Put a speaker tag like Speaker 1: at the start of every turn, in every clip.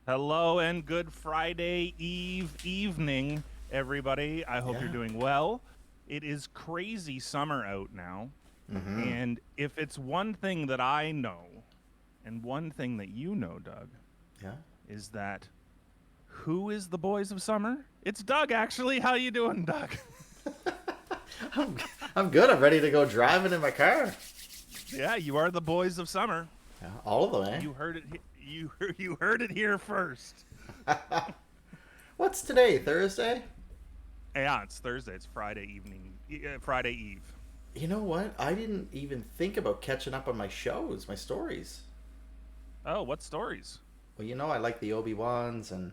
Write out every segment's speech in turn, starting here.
Speaker 1: Hello and good Friday evening, everybody. I hope you're doing well. It is crazy summer out now. And if it's one thing that I know, and one thing that you know, Doug, is that who is the boys of summer? It's Doug, actually. How you doing, Doug?
Speaker 2: I'm good. I'm ready to go driving in my car.
Speaker 1: Yeah, you are the boys of summer.
Speaker 2: Yeah, all of them, eh?
Speaker 1: You heard it. You heard it here first.
Speaker 2: What's today? Thursday?
Speaker 1: Yeah, it's Thursday. It's Friday evening. Friday Eve.
Speaker 2: You know what? I didn't even think about catching up on my shows, my stories.
Speaker 1: Oh, what stories?
Speaker 2: Well, you know, I like the Obi-Wans and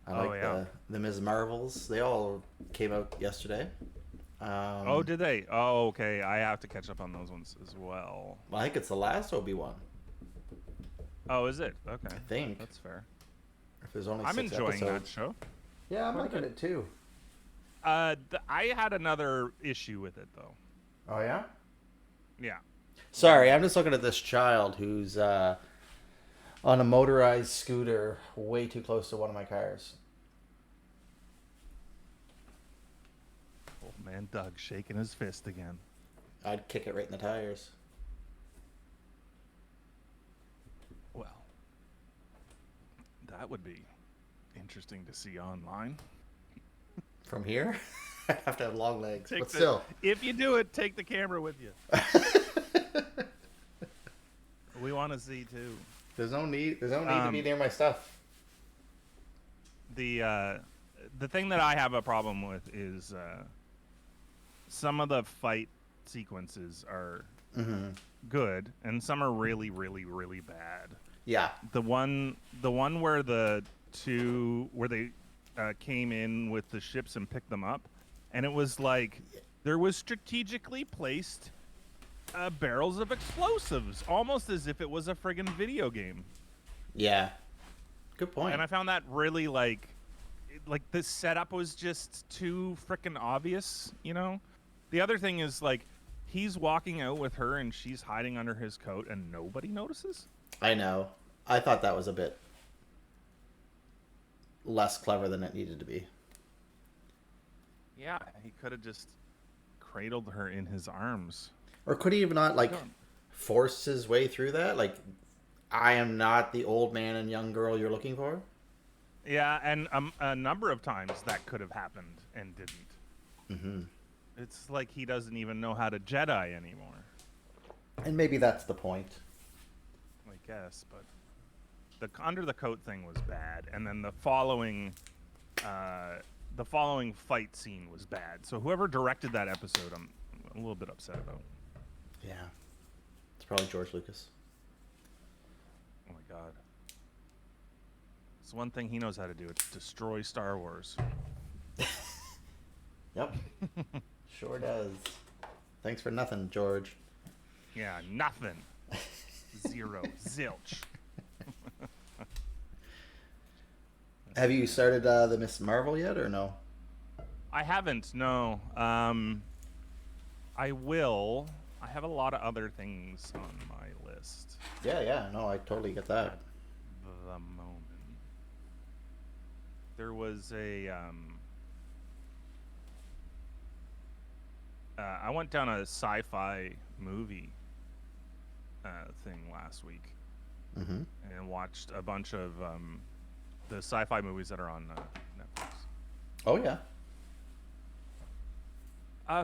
Speaker 2: I like the Ms. Marvels. They all came out yesterday.
Speaker 1: Oh, did they? Oh, okay. I have to catch up on those ones as well.
Speaker 2: I think it's the last Obi-Wan.
Speaker 1: Oh, is it? Okay.
Speaker 2: I think.
Speaker 1: That's fair.
Speaker 2: If there's only
Speaker 1: I'm
Speaker 2: 6
Speaker 1: enjoying
Speaker 2: episodes.
Speaker 1: that show.
Speaker 2: Yeah, I'm liking it too.
Speaker 1: I had another issue with it, though.
Speaker 2: Oh, yeah?
Speaker 1: Yeah.
Speaker 2: Sorry, I'm just looking at this child who's on a motorized scooter way too close to one of my cars.
Speaker 1: Old man Doug shaking his fist again.
Speaker 2: I'd kick it right in the tires.
Speaker 1: Well, that would be interesting to see online.
Speaker 2: From here? I have to have long legs, but still.
Speaker 1: If you do it, take the camera with you. We want to see too.
Speaker 2: There's no need to be near my stuff.
Speaker 1: The thing that I have a problem with is some of the fight sequences are good, and some are really, really, really bad.
Speaker 2: Yeah.
Speaker 1: The one where they came in with the ships and picked them up, and it was like there was strategically placed barrels of explosives, almost as if it was a friggin' video game.
Speaker 2: Yeah. Good point.
Speaker 1: And I found that really like the setup was just too frickin' obvious, you know? The other thing is like he's walking out with her and she's hiding under his coat and nobody notices.
Speaker 2: I know. I thought that was a bit less clever than it needed to be.
Speaker 1: Yeah, he could have just cradled her in his arms.
Speaker 2: Or could he have not forced his way through that? Like, I am not the old man and young girl you're looking for?
Speaker 1: Yeah, and a number of times that could have happened and didn't.
Speaker 2: Mm-hmm.
Speaker 1: It's like he doesn't even know how to Jedi anymore.
Speaker 2: And maybe that's the point.
Speaker 1: I guess, but the under the coat thing was bad, and then the following fight scene was bad. So whoever directed that episode, I'm a little bit upset about.
Speaker 2: Yeah, it's probably George Lucas.
Speaker 1: Oh my god. It's one thing he knows how to do. It's destroy Star Wars.
Speaker 2: Yep. Sure does. Thanks for nothing, George.
Speaker 1: Yeah, nothing. Zero. Zilch.
Speaker 2: Have you started the Miss Marvel yet, or no?
Speaker 1: I haven't, no. I will. I have a lot of other things on my list.
Speaker 2: Yeah. No, I totally get that.
Speaker 1: At the moment. There was a... I went down a sci-fi movie thing last week.
Speaker 2: Mm-hmm.
Speaker 1: And watched a bunch of the sci-fi movies that are on Netflix.
Speaker 2: Oh, yeah.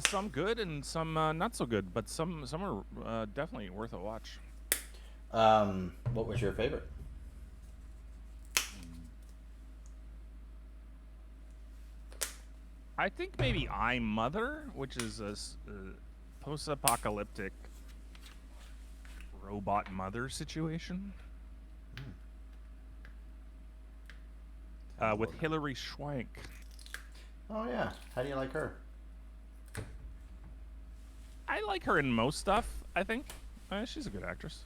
Speaker 1: Some good and some not so good, but some are definitely worth a watch.
Speaker 2: What was your favorite?
Speaker 1: I think maybe I, Mother, which is a post-apocalyptic robot mother situation. With Hilary Swank.
Speaker 2: Oh, yeah. How do you like her?
Speaker 1: I like her in most stuff, I think. She's a good actress.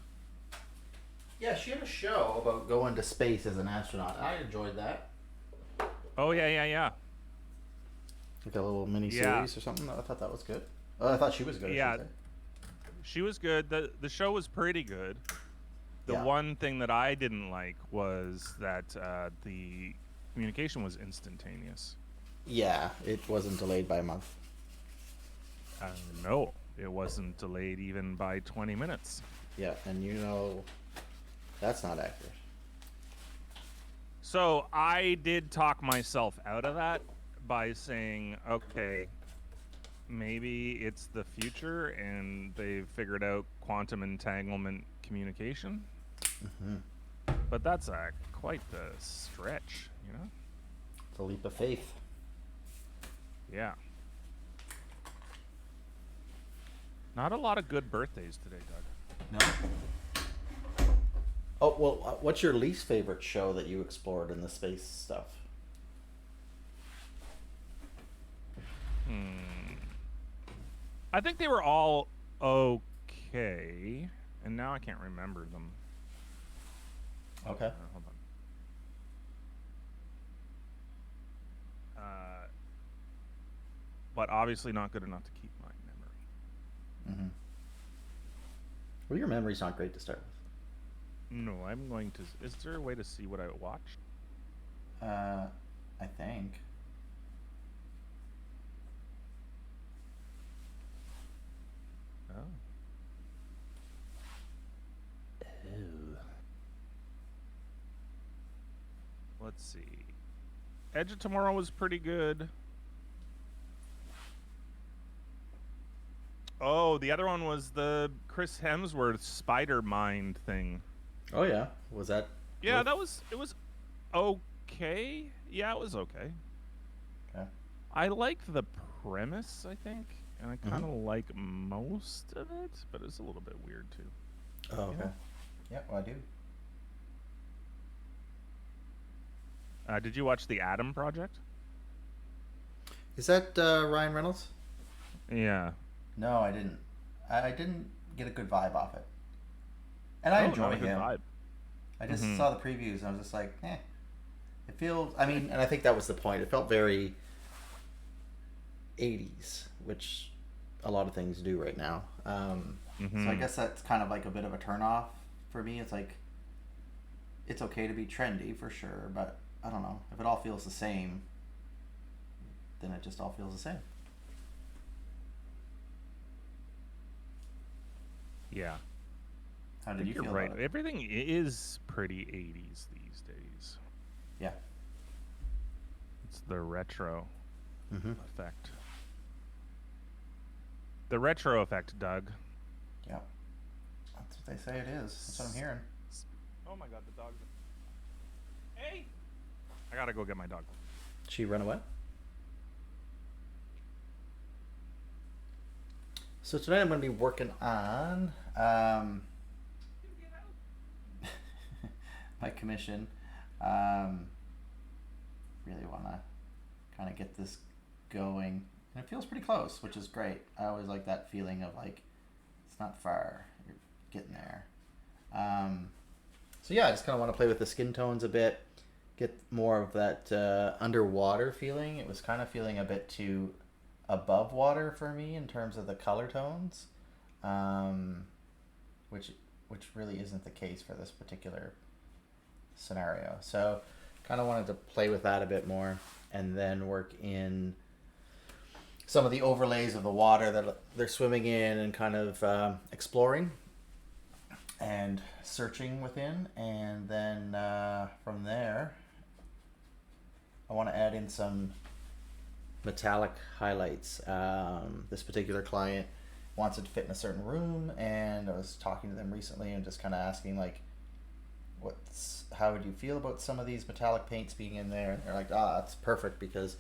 Speaker 2: Yeah, she had a show about going to space as an astronaut. I enjoyed that.
Speaker 1: Oh, yeah.
Speaker 2: Like a little mini-series or something. I thought that was good. I thought she was good.
Speaker 1: Yeah. She was good. The show was pretty good. The one thing that I didn't like was that the communication was instantaneous.
Speaker 2: Yeah, it wasn't delayed by a month.
Speaker 1: No, it wasn't delayed even by 20 minutes.
Speaker 2: Yeah, and that's not accurate.
Speaker 1: So I did talk myself out of that by saying, okay, maybe it's the future and they've figured out quantum entanglement communication. But that's quite the stretch, you know?
Speaker 2: It's a leap of faith.
Speaker 1: Yeah. Not a lot of good birthdays today, Doug.
Speaker 2: No. Oh, well, what's your least favorite show that you explored in the space stuff?
Speaker 1: I think they were all okay, and now I can't remember them.
Speaker 2: Okay.
Speaker 1: Hold on. But obviously not good enough to keep my memory.
Speaker 2: Well, your memory's not great to start with.
Speaker 1: No, I'm going to... Is there a way to see what I watched?
Speaker 2: I think.
Speaker 1: Oh. Let's see. Edge of Tomorrow was pretty good. Oh, the other one was the Chris Hemsworth spider mind thing.
Speaker 2: Oh yeah, was that?
Speaker 1: Yeah, it was okay. Yeah, it was okay.
Speaker 2: Okay.
Speaker 1: I liked the premise, I think, and I kind of like most of it, but it's a little bit weird too.
Speaker 2: Oh, okay. Yeah, well, I do.
Speaker 1: Did you watch The Adam Project?
Speaker 2: Is that Ryan Reynolds?
Speaker 1: Yeah.
Speaker 2: No, I didn't. I didn't get a good vibe off it. And I enjoy him. Vibe. I just saw the previews and I was just like, eh. It feels, I mean, and I think that was the point. It felt very 80s, which a lot of things do right now. So I guess that's kind of like a bit of a turnoff for me. It's like, it's okay to be trendy for sure, but I don't know. If it all feels the same, then it just all feels the same.
Speaker 1: Yeah.
Speaker 2: How did you feel
Speaker 1: right.
Speaker 2: about it?
Speaker 1: Everything is pretty 80s these days.
Speaker 2: Yeah.
Speaker 1: It's the retro effect. The retro effect, Doug.
Speaker 2: Yeah. That's what they say it is. That's what I'm hearing.
Speaker 1: Oh my god, the dog. Hey! I gotta go get my dog.
Speaker 2: She run away? So tonight I'm going to be working on my commission. Really want to kind of get this going. And it feels pretty close, which is great. I always like that feeling of like, it's not far. You're getting there. So yeah, I just kind of want to play with the skin tones a bit. Get more of that underwater feeling. It was kind of feeling a bit too above water for me in terms of the color tones, which really isn't the case for this particular scenario. So kind of wanted to play with that a bit more and then work in some of the overlays of the water that they're swimming in and kind of exploring and searching within. And then from there I want to add in some metallic highlights. This particular client wants it to fit in a certain room, and I was talking to them recently and just kind of asking like, how would you feel about some of these metallic paints being in there? And they're like, that's perfect because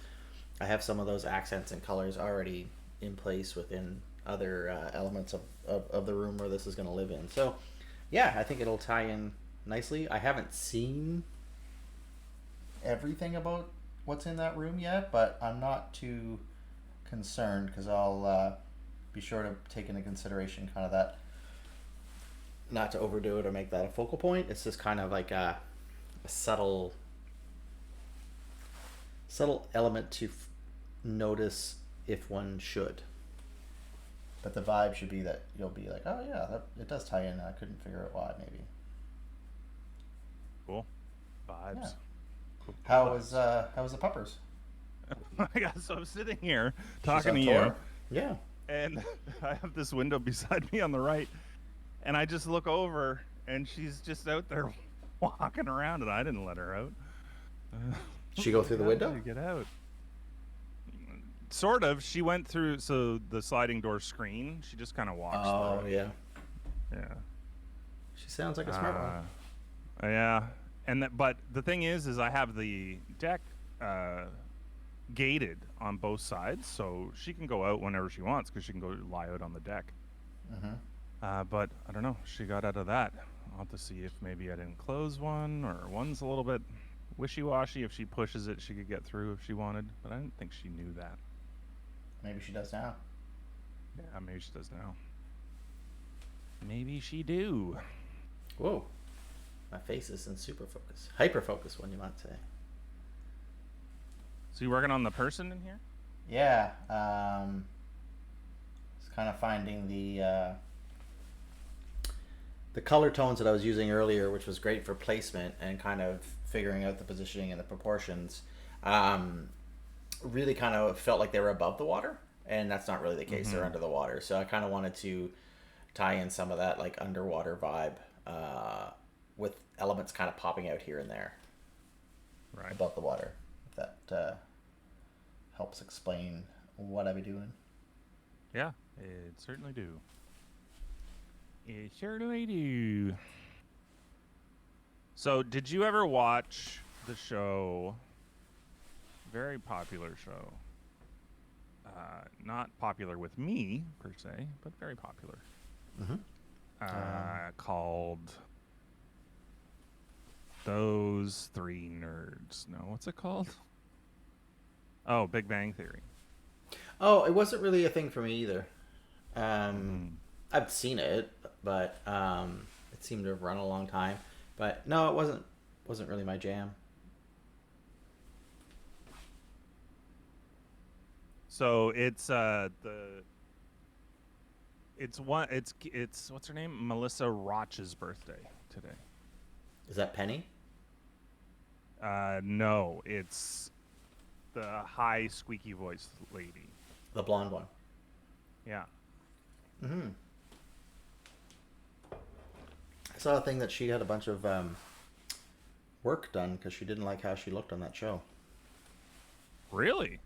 Speaker 2: I have some of those accents and colors already in place within other elements of the room where this is going to live in. So yeah, I think it'll tie in nicely. I haven't seen everything about what's in that room yet, but I'm not too concerned because I'll be sure to take into consideration kind of that, not to overdo it or make that a focal point. It's just kind of like a subtle element to notice if one should. But the vibe should be that you'll be like, oh yeah, it does tie in. I couldn't figure out why, maybe.
Speaker 1: Cool. Vibes.
Speaker 2: Yeah.
Speaker 1: Cool
Speaker 2: How
Speaker 1: vibes.
Speaker 2: was the puppers?
Speaker 1: Yeah, so I'm sitting here
Speaker 2: She's
Speaker 1: talking
Speaker 2: on
Speaker 1: to
Speaker 2: tour?
Speaker 1: you,
Speaker 2: Yeah.
Speaker 1: and I have this window beside me on the right, and I just look over, and she's just out there walking around, and I didn't let her out.
Speaker 2: She go through the
Speaker 1: How did
Speaker 2: window?
Speaker 1: she get out? Sort of. She went through the sliding door screen. She just kind of walks
Speaker 2: Oh,
Speaker 1: through it.
Speaker 2: yeah.
Speaker 1: Yeah.
Speaker 2: She sounds like a smart one.
Speaker 1: Yeah, but the thing is I have the deck gated on both sides, so she can go out whenever she wants because she can go lie out on the deck. But I don't know. She got out of that. I'll have to see if maybe I didn't close one, or one's a little bit wishy-washy. If she pushes it, she could get through if she wanted, but I didn't think she knew that.
Speaker 2: Maybe she does now.
Speaker 1: Yeah, maybe she does now. Maybe she do.
Speaker 2: Whoa. My face is in super focus. Hyper focus, one you might say.
Speaker 1: So you working on the person in here?
Speaker 2: Yeah. It's kind of finding the color tones that I was using earlier, which was great for placement and kind of figuring out the positioning and the proportions. Really kind of felt like they were above the water, and that's not really the case. They're under the water. So I kind of wanted to tie in some of that like underwater vibe with elements kind of popping out here and there above the water. If that helps explain what I be doing.
Speaker 1: Yeah, it certainly do. It certainly do. So, did you ever watch the show? Very popular show. Not popular with me, per se, but very popular. Called Those Three Nerds. No, what's it called? Oh, Big Bang Theory.
Speaker 2: Oh, it wasn't really a thing for me either. I've seen it, but it seemed to have run a long time. But no, it wasn't really my jam.
Speaker 1: So it's it's what's her name? Melissa Roch's birthday today.
Speaker 2: Is that Penny?
Speaker 1: No, it's the high squeaky voice lady.
Speaker 2: The blonde one.
Speaker 1: Yeah.
Speaker 2: I saw a thing that she had a bunch of work done because she didn't like how she looked on that show.
Speaker 1: Really?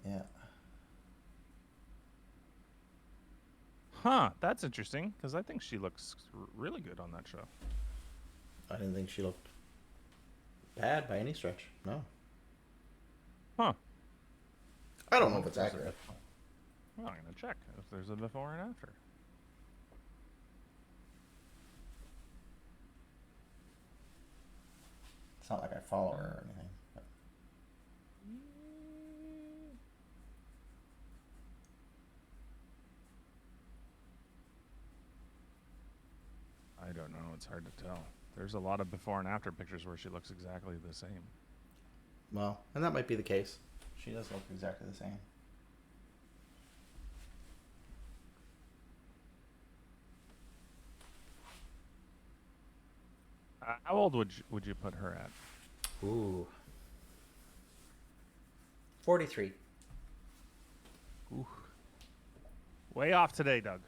Speaker 2: Yeah.
Speaker 1: Huh, that's interesting, because I think she looks really good on that show.
Speaker 2: I didn't think she looked bad by any stretch. No.
Speaker 1: Huh.
Speaker 2: I don't know if it's accurate.
Speaker 1: Well, I'm going to check if there's a before and after.
Speaker 2: It's not like I follow her or anything. But...
Speaker 1: I don't know. It's hard to tell. There's a lot of before and after pictures where she looks exactly the same.
Speaker 2: Well, and that might be the case. She does look exactly the same.
Speaker 1: How old would you put her at?
Speaker 2: Ooh. 43.
Speaker 1: Ooh. Way off today, Doug.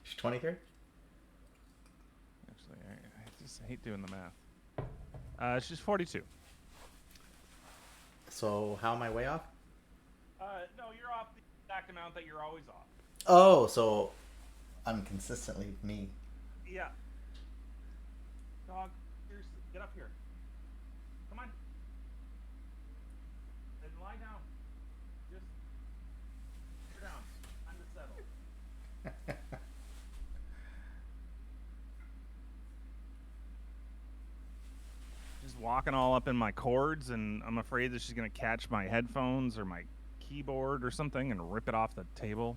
Speaker 2: She's 23?
Speaker 1: Actually, I just hate doing the math. She's 42.
Speaker 2: So how am I way off?
Speaker 1: No, you're off the exact amount that you're always off.
Speaker 2: Oh, so I'm consistently me.
Speaker 1: Yeah. Dog, seriously, get up here. Come on. And lie down. Just sit down. Time to settle. Just walking all up in my cords, and I'm afraid that she's going to catch my headphones or my keyboard or something and rip it off the table.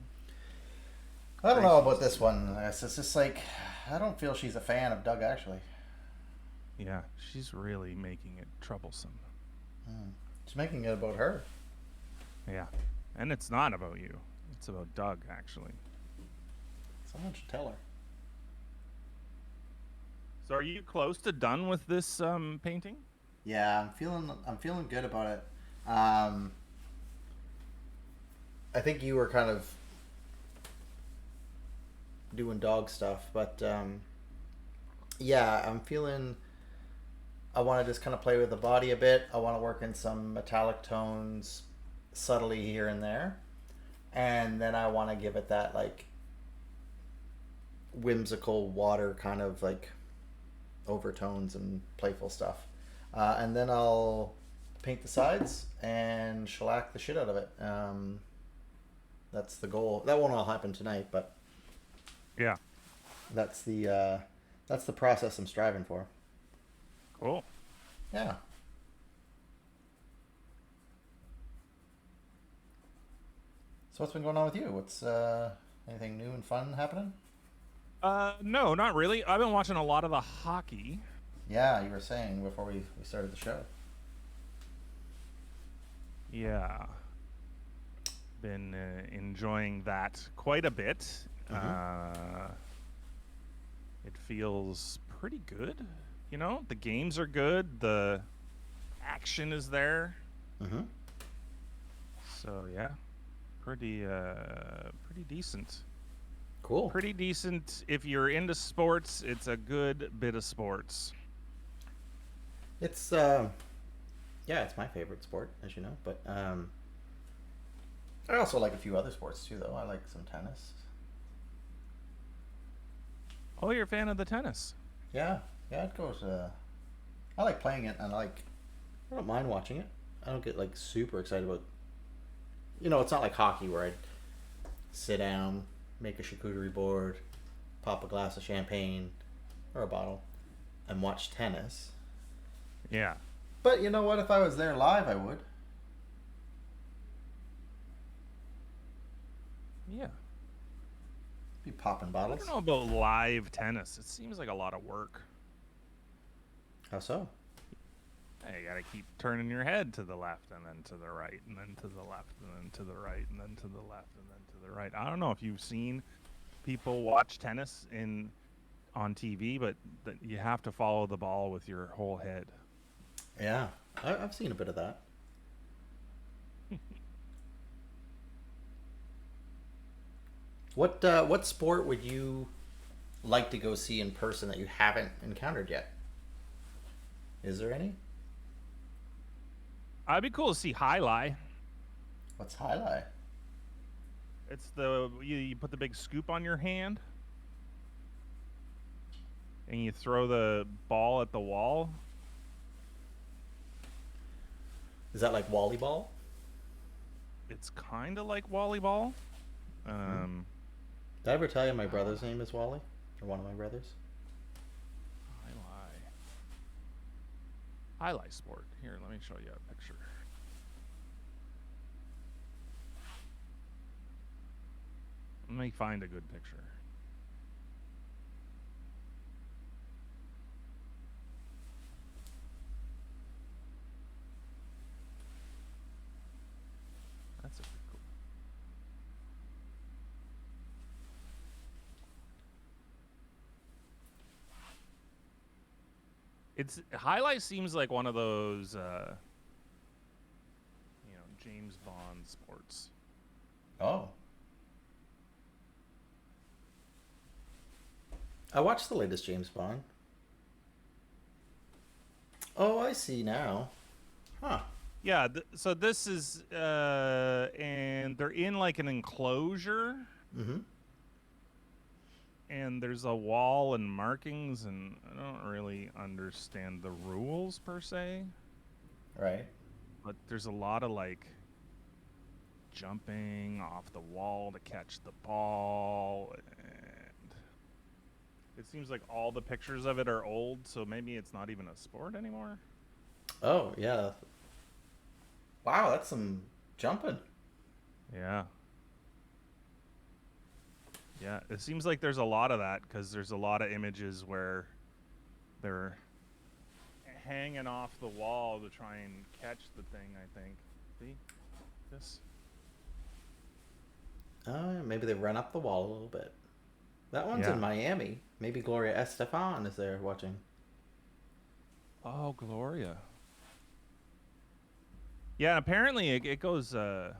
Speaker 2: I don't know about this one. It's just like, I don't feel she's a fan of Doug, actually.
Speaker 1: Yeah, she's really making it troublesome.
Speaker 2: She's making it about her.
Speaker 1: Yeah, and it's not about you. It's about Doug, actually.
Speaker 2: Someone should tell her.
Speaker 1: So are you close to done with this painting?
Speaker 2: Yeah, I'm feeling good about it. Um, I think you were kind of doing dog stuff, but yeah, I'm feeling. I want to just kind of play with the body a bit. I want to work in some metallic tones subtly here and there. And then I want to give it that like whimsical water kind of like overtones and playful stuff. And then I'll paint the sides and shellac the shit out of it. That's the goal. That won't all happen tonight, but
Speaker 1: Yeah.
Speaker 2: that's the process I'm striving for.
Speaker 1: Cool.
Speaker 2: Yeah. So what's been going on with you? What's anything new and fun happening?
Speaker 1: No, not really. I've been watching a lot of the hockey.
Speaker 2: Yeah, you were saying before we started the show.
Speaker 1: Yeah. Been enjoying that quite a bit. It feels pretty good. You know, the games are good. The action is there.
Speaker 2: Mm-hmm.
Speaker 1: So yeah, pretty decent.
Speaker 2: Cool.
Speaker 1: Pretty decent. If you're into sports, it's a good bit of sports.
Speaker 2: It's yeah, it's my favorite sport, as you know. But I also like a few other sports too, though. I like some tennis.
Speaker 1: Oh, you're a fan of the tennis.
Speaker 2: Yeah, yeah, it goes. I like playing it, and I don't mind watching it. I don't get like super excited about. You know, it's not like hockey where I sit down, make a charcuterie board, pop a glass of champagne or a bottle, and watch tennis.
Speaker 1: Yeah.
Speaker 2: But you know what? If I was there live, I would.
Speaker 1: Yeah.
Speaker 2: Be popping
Speaker 1: I
Speaker 2: bottles.
Speaker 1: don't know about live tennis. It seems like a lot of work.
Speaker 2: How so?
Speaker 1: Hey, you gotta keep turning your head to the left and then to the right and then to the left and then to the right and then to the left and then to the right. I don't know if you've seen people watch tennis on TV, but you have to follow the ball with your whole head.
Speaker 2: Yeah, I've seen a bit of that. What sport would you like to go see in person that you haven't encountered yet? Is there any?
Speaker 1: I'd be cool to see highlight.
Speaker 2: What's highlight?
Speaker 1: It's you put the big scoop on your hand and you throw the ball at the wall.
Speaker 2: Is that like volleyball?
Speaker 1: It's kind of like volleyball.
Speaker 2: Did I ever tell you my brother's name is Wally? Or one of my brothers?
Speaker 1: Highlight sport. Here, let me show you a picture. Let me find a good picture. That's a pretty cool. It's highlight seems like one of those James Bond sports.
Speaker 2: Oh. I watched the latest James Bond. Oh, I see now. Huh.
Speaker 1: Yeah, so this is and they're in like an enclosure.
Speaker 2: Mm-hmm.
Speaker 1: And there's a wall and markings, and I don't really understand the rules per se.
Speaker 2: Right.
Speaker 1: But there's a lot of like jumping off the wall to catch the ball, and it seems like all the pictures of it are old, so maybe it's not even a sport anymore.
Speaker 2: Oh, yeah. Wow, that's some jumping.
Speaker 1: Yeah. Yeah, it seems like there's a lot of that because there's a lot of images where they're hanging off the wall to try and catch the thing, I think. See? This?
Speaker 2: Oh, maybe they run up the wall a little bit. That one's
Speaker 1: Yeah.
Speaker 2: in Miami. Maybe Gloria Estefan is there watching.
Speaker 1: Oh, Gloria. Yeah, apparently it goes. There's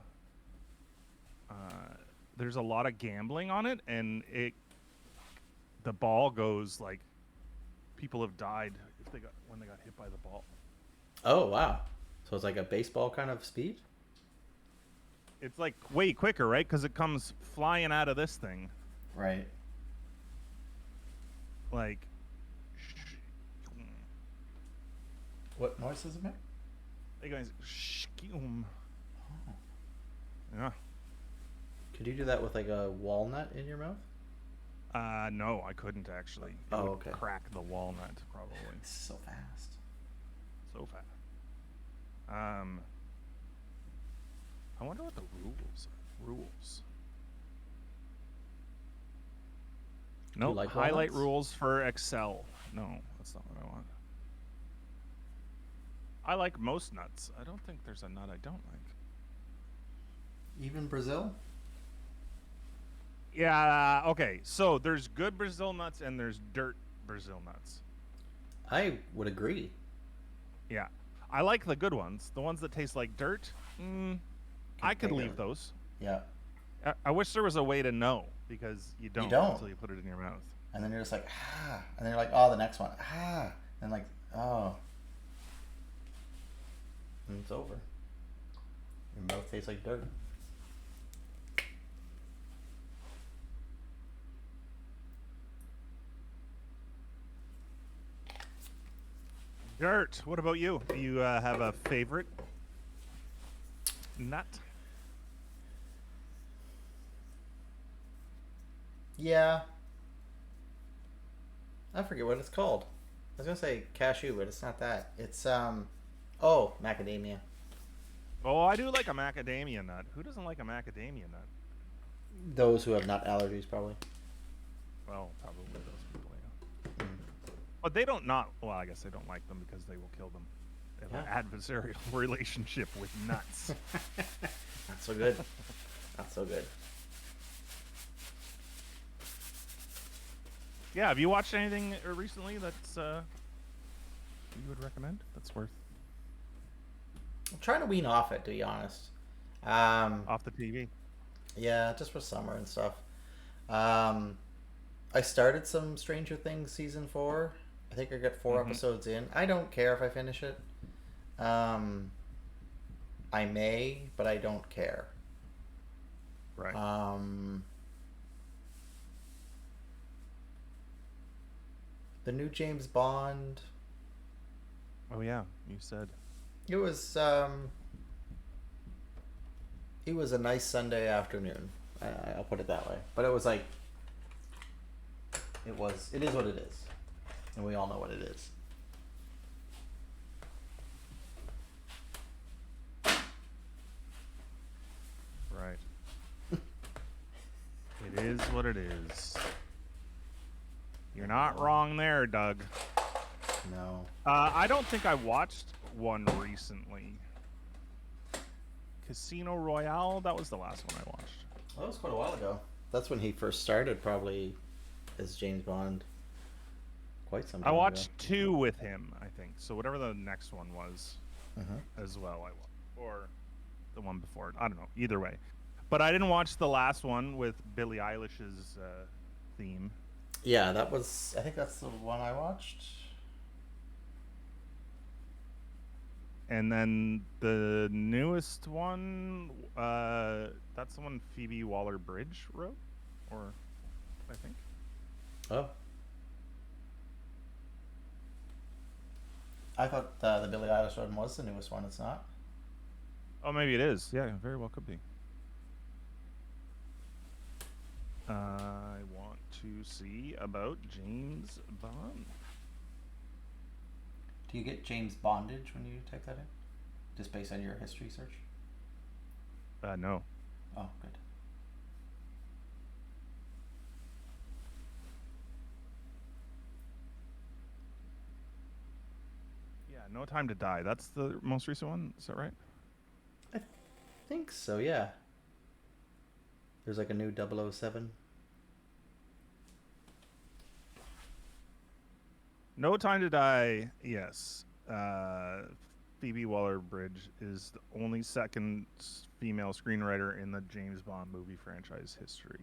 Speaker 1: a lot of gambling on it, and the ball goes like people have died when they got hit by the ball.
Speaker 2: Oh, wow. So it's like a baseball kind of speed?
Speaker 1: It's like way quicker, right? Because it comes flying out of this thing.
Speaker 2: Right.
Speaker 1: Like.
Speaker 2: What noise does it make?
Speaker 1: They guys. Yeah.
Speaker 2: Could you do that with like a walnut in your mouth?
Speaker 1: No, I couldn't actually. It would
Speaker 2: okay.
Speaker 1: crack the walnut, probably.
Speaker 2: It's so fast.
Speaker 1: So fast. I wonder what the rules. No,
Speaker 2: like
Speaker 1: highlight
Speaker 2: walnuts?
Speaker 1: rules for Excel. No, that's not what I want. I like most nuts. I don't think there's a nut I don't like.
Speaker 2: Even Brazil?
Speaker 1: Yeah, okay. So there's good Brazil nuts and there's dirt Brazil nuts.
Speaker 2: I would agree.
Speaker 1: Yeah. I like the good ones. The ones that taste like dirt, I could leave those.
Speaker 2: Yeah.
Speaker 1: I wish there was a way to know, because you don't until you put it in your mouth.
Speaker 2: And then you're just like, and then you're like, oh, the next one, and like, oh. And it's over. Your mouth tastes like dirt.
Speaker 1: Dirt. What about you? Do you have a favorite nut?
Speaker 2: Yeah. I forget what it's called. I was gonna say cashew, but it's not that. It's macadamia.
Speaker 1: Oh, I do like a macadamia nut. Who doesn't like a macadamia nut?
Speaker 2: Those who have nut allergies, probably.
Speaker 1: Well, probably those people, yeah. But they don't not. Well, I guess they don't like them because they will kill them. They have an adversarial relationship with nuts.
Speaker 2: Not so good. Not so good.
Speaker 1: Yeah, have you watched anything recently that's you would recommend? That's worth
Speaker 2: I'm trying to wean off it, to be honest.
Speaker 1: off the TV.
Speaker 2: Yeah, just for summer and stuff. I started some Stranger Things season 4. I think I got 4 episodes in. I don't care if I finish it. I may, but I don't care.
Speaker 1: Right.
Speaker 2: The new James Bond.
Speaker 1: Oh yeah, you said.
Speaker 2: It was a nice Sunday afternoon. I'll put it that way. But it was like, it is what it is, and we all know what it is.
Speaker 1: Right. It is what it is. You're not wrong there, Doug.
Speaker 2: No.
Speaker 1: I don't think I watched one recently. Casino Royale, that was the last one I watched.
Speaker 2: Well, that was quite a while ago. That's when he first started, probably, as James Bond. Quite some time
Speaker 1: I watched
Speaker 2: ago.
Speaker 1: 2 with him, I think. So whatever the next one was, as well, or the one before it. I don't know. Either way, but I didn't watch the last one with Billie Eilish's theme.
Speaker 2: Yeah, that was. I think that's the one I watched.
Speaker 1: And then the newest one, that's the one Phoebe Waller-Bridge wrote, or I think.
Speaker 2: Oh. I thought the Billie Eilish one was the newest one. It's not.
Speaker 1: Oh, maybe it is. Yeah, very well could be. I want to see about James Bond.
Speaker 2: Do you get James Bondage when you type that in? Just based on your history search?
Speaker 1: No.
Speaker 2: Oh, good.
Speaker 1: Yeah, No Time to Die. That's the most recent one. Is that right?
Speaker 2: I think so, yeah. There's like a new 007.
Speaker 1: No Time to Die, yes. Phoebe Waller-Bridge is the only second female screenwriter in the James Bond movie franchise history.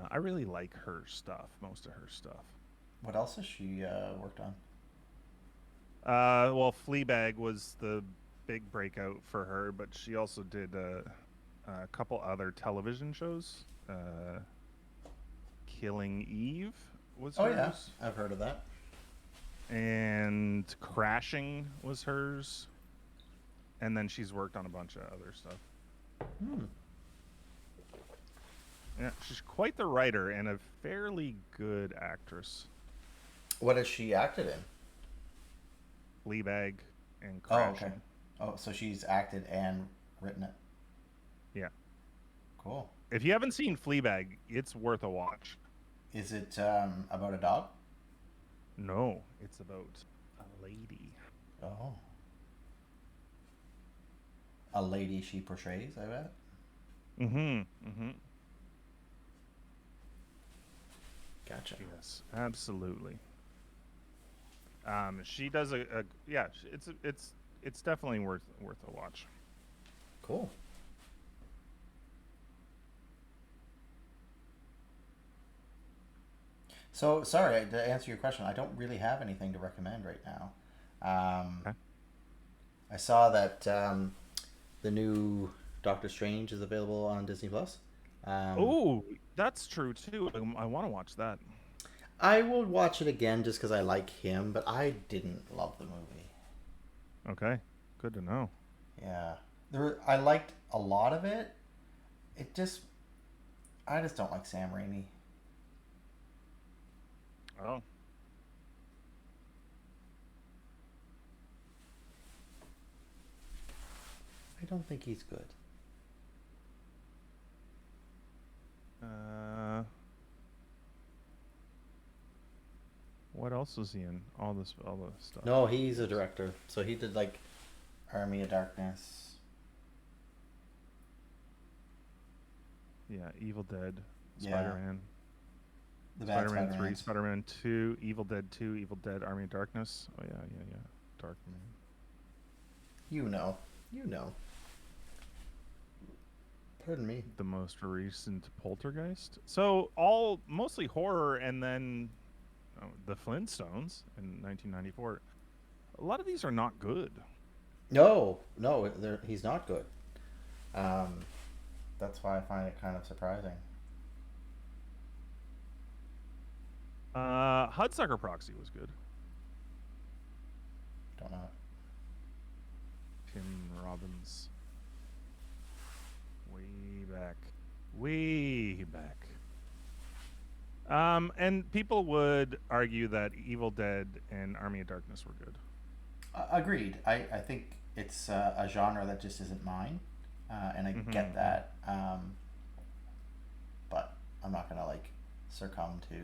Speaker 1: I really like her stuff, most of her stuff.
Speaker 2: What else has she worked on?
Speaker 1: Well, Fleabag was the big breakout for her, but she also did a couple other television shows. Killing Eve was hers.
Speaker 2: Oh yeah, I've heard of that.
Speaker 1: And Crashing was hers. And then she's worked on a bunch of other stuff. Yeah, she's quite the writer and a fairly good actress.
Speaker 2: What has she acted in?
Speaker 1: Fleabag and Crashing.
Speaker 2: Oh, okay. Oh, so she's acted and written it.
Speaker 1: Yeah.
Speaker 2: Cool.
Speaker 1: If you haven't seen Fleabag, it's worth a watch.
Speaker 2: Is it about a dog?
Speaker 1: No, it's about a lady.
Speaker 2: Oh. A lady she portrays, I bet. Gotcha.
Speaker 1: Yes, absolutely. She does yeah. It's definitely worth a watch.
Speaker 2: Cool. So sorry to answer your question. I don't really have anything to recommend right now.
Speaker 1: Okay.
Speaker 2: I saw that the new Doctor Strange is available on Disney Plus.
Speaker 1: Oh, that's true too. I want to watch that.
Speaker 2: I will watch it again just because I like him, but I didn't love the movie.
Speaker 1: Okay, good to know.
Speaker 2: Yeah, I liked a lot of it. I just don't like Sam Raimi.
Speaker 1: Oh.
Speaker 2: I don't think he's good.
Speaker 1: What else was he in? All the stuff.
Speaker 2: No, he's a director. So he did like Army of Darkness.
Speaker 1: Yeah, Evil Dead,
Speaker 2: Yeah.
Speaker 1: Spider-Man,
Speaker 2: The bad
Speaker 1: Spider-Man 3,
Speaker 2: Spider-Mans.
Speaker 1: Spider-Man 2, Evil Dead 2, Evil Dead, Army of Darkness. Oh yeah. Darkman.
Speaker 2: You know. Pardon me.
Speaker 1: The most recent Poltergeist. So mostly horror, and then the Flintstones in 1994. A lot of these are not good.
Speaker 2: No, he's not good. That's why I find it kind of surprising.
Speaker 1: Hudsucker Proxy was good.
Speaker 2: Don't know.
Speaker 1: Tim Robbins. Way back. And people would argue that Evil Dead and Army of Darkness were good.
Speaker 2: Agreed. I think it's a genre that just isn't mine, and I get that. But I'm not gonna succumb to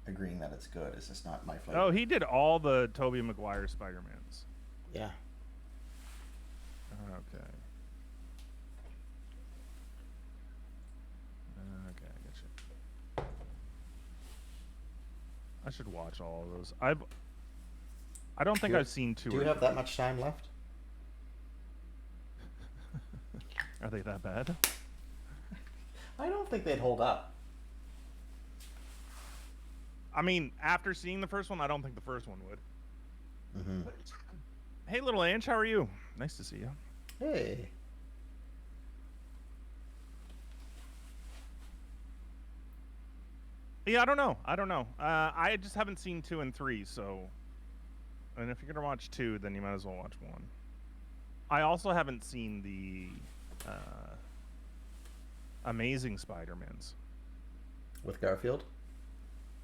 Speaker 2: agreeing that it's good. It's just not my flavor.
Speaker 1: Oh, he did all the Tobey Maguire Spider-Mans.
Speaker 2: Yeah.
Speaker 1: Okay. Okay, I get you. I should watch all of those. I don't think I've seen two.
Speaker 2: Do you have that much time left?
Speaker 1: Are they that bad?
Speaker 2: I don't think they'd hold up.
Speaker 1: I mean, after seeing the first one, I don't think the first one would.
Speaker 2: Mm-hmm.
Speaker 1: Hey, little Ange, how are you? Nice to see you.
Speaker 2: Hey.
Speaker 1: Yeah, I don't know. I just haven't seen 2 and 3, so... And if you're going to watch 2, then you might as well watch 1. I also haven't seen the Amazing Spider-Mans.
Speaker 2: With Garfield?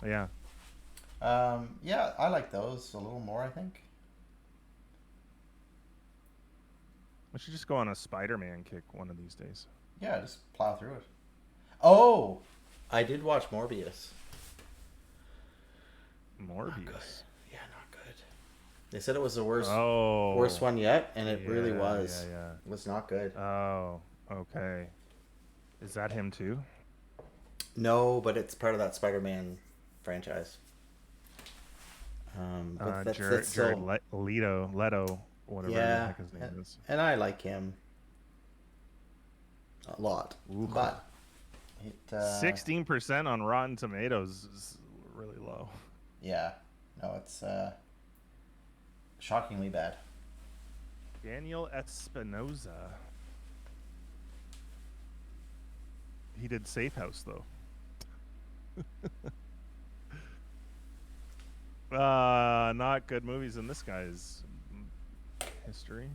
Speaker 1: Yeah.
Speaker 2: Yeah, I like those a little more, I think.
Speaker 1: We should just go on a Spider-Man kick one of these days.
Speaker 2: Yeah, just plow through it. Oh! I did watch Morbius.
Speaker 1: Morbius?
Speaker 2: Yeah, not good. They said it was the worst
Speaker 1: Oh.
Speaker 2: worst one yet, and it really
Speaker 1: Yeah,
Speaker 2: was.
Speaker 1: yeah.
Speaker 2: It was not good.
Speaker 1: Oh, okay. Is that him too?
Speaker 2: No, but it's part of that Spider-Man franchise. That's
Speaker 1: Jared
Speaker 2: still,
Speaker 1: Leto, whatever the
Speaker 2: yeah,
Speaker 1: heck his name is.
Speaker 2: and I like him a lot,
Speaker 1: Ooh.
Speaker 2: but it
Speaker 1: 16% on Rotten Tomatoes is really low.
Speaker 2: yeah, no, it's shockingly bad.
Speaker 1: Daniel Espinoza. He did Safe House though. Not good movies in this guy's history.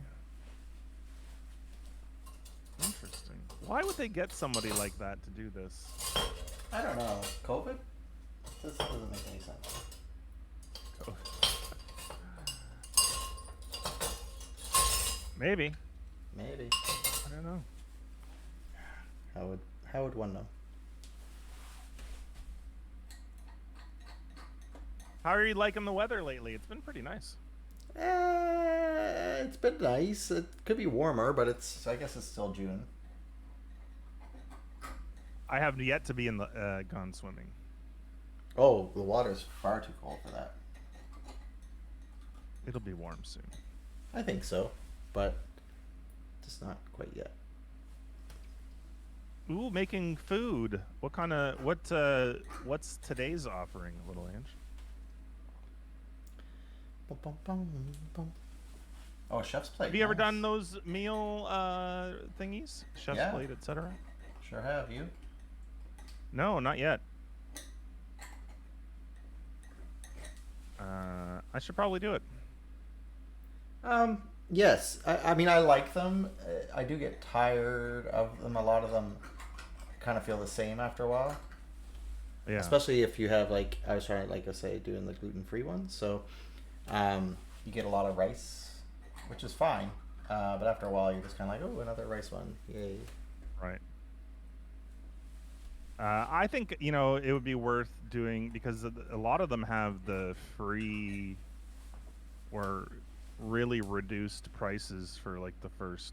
Speaker 1: Interesting. Why would they get somebody like that to do this?
Speaker 2: I don't know. COVID? This doesn't make any sense.
Speaker 1: Maybe.
Speaker 2: Maybe.
Speaker 1: I don't know.
Speaker 2: How would one know?
Speaker 1: How are you liking the weather lately? It's been pretty nice.
Speaker 2: It's been nice. It could be warmer, but I guess it's still June.
Speaker 1: I have yet to be in the gone swimming.
Speaker 2: Oh, the water's far too cold for that.
Speaker 1: It'll be warm soon.
Speaker 2: I think so, but just not quite yet.
Speaker 1: Ooh, making food. What kind of what's today's offering, little Ange?
Speaker 2: Oh, Chef's Plate.
Speaker 1: Have you ever done those meal thingies? Chef's Plate, etc.
Speaker 2: Sure have. You?
Speaker 1: No, not yet. I should probably do it.
Speaker 2: Yes. I mean, I like them. I do get tired of them. A lot of them kind of feel the same after a while.
Speaker 1: Yeah.
Speaker 2: Especially if you have, like, I was trying, like I say, doing the gluten-free ones. So, you get a lot of rice, which is fine. But after a while, you're just kind of like, oh, another rice one. Yay.
Speaker 1: Right. I think, it would be worth doing because a lot of them have the free or really reduced prices for like the first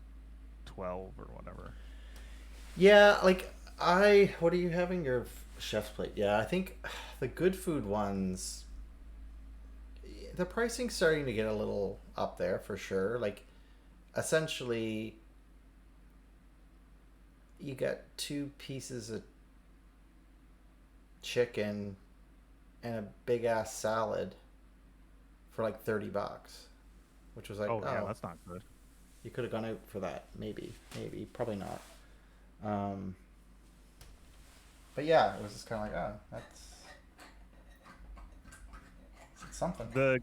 Speaker 1: 12 or whatever.
Speaker 2: Yeah, like what are you having? Your Chef's Plate. Yeah, I think the good food ones, the pricing's starting to get a little up there for sure. Like, essentially, you get 2 pieces of chicken and a big ass salad for like $30, which was like,
Speaker 1: oh yeah, that's not good.
Speaker 2: You could have gone out for that, maybe, probably not. But yeah, it was just kind of like, that's something.
Speaker 1: The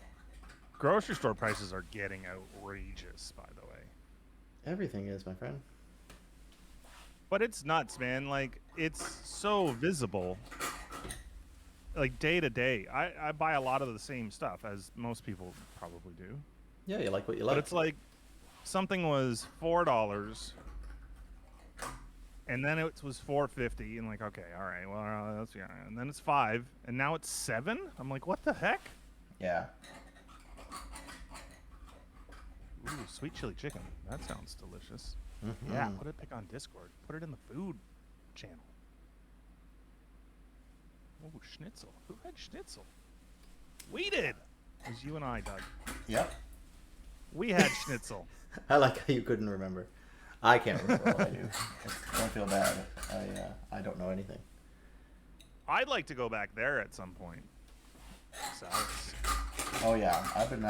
Speaker 1: grocery store prices are getting outrageous, by the way.
Speaker 2: Everything is, my friend.
Speaker 1: But it's nuts, man. Like, it's so visible. Like, day to day. I buy a lot of the same stuff, as most people probably do.
Speaker 2: Yeah, you like what you like.
Speaker 1: But it's like, something was $4, and then it was $4.50, and like, okay, all right, well, that's, yeah. And then it's $5, and now it's $7? I'm like, what the heck?
Speaker 2: Yeah.
Speaker 1: Ooh, sweet chili chicken. That sounds delicious.
Speaker 2: Mm-hmm.
Speaker 1: Yeah, put it on Discord. Put it in the food channel. Oh, schnitzel. Who had schnitzel? We did. It was you and I, Doug.
Speaker 2: Yep.
Speaker 1: We had schnitzel.
Speaker 2: I like how you couldn't remember. I can't remember what I do. Don't feel bad. I don't know anything.
Speaker 1: I'd like to go back there at some point. So
Speaker 2: Oh yeah, I've been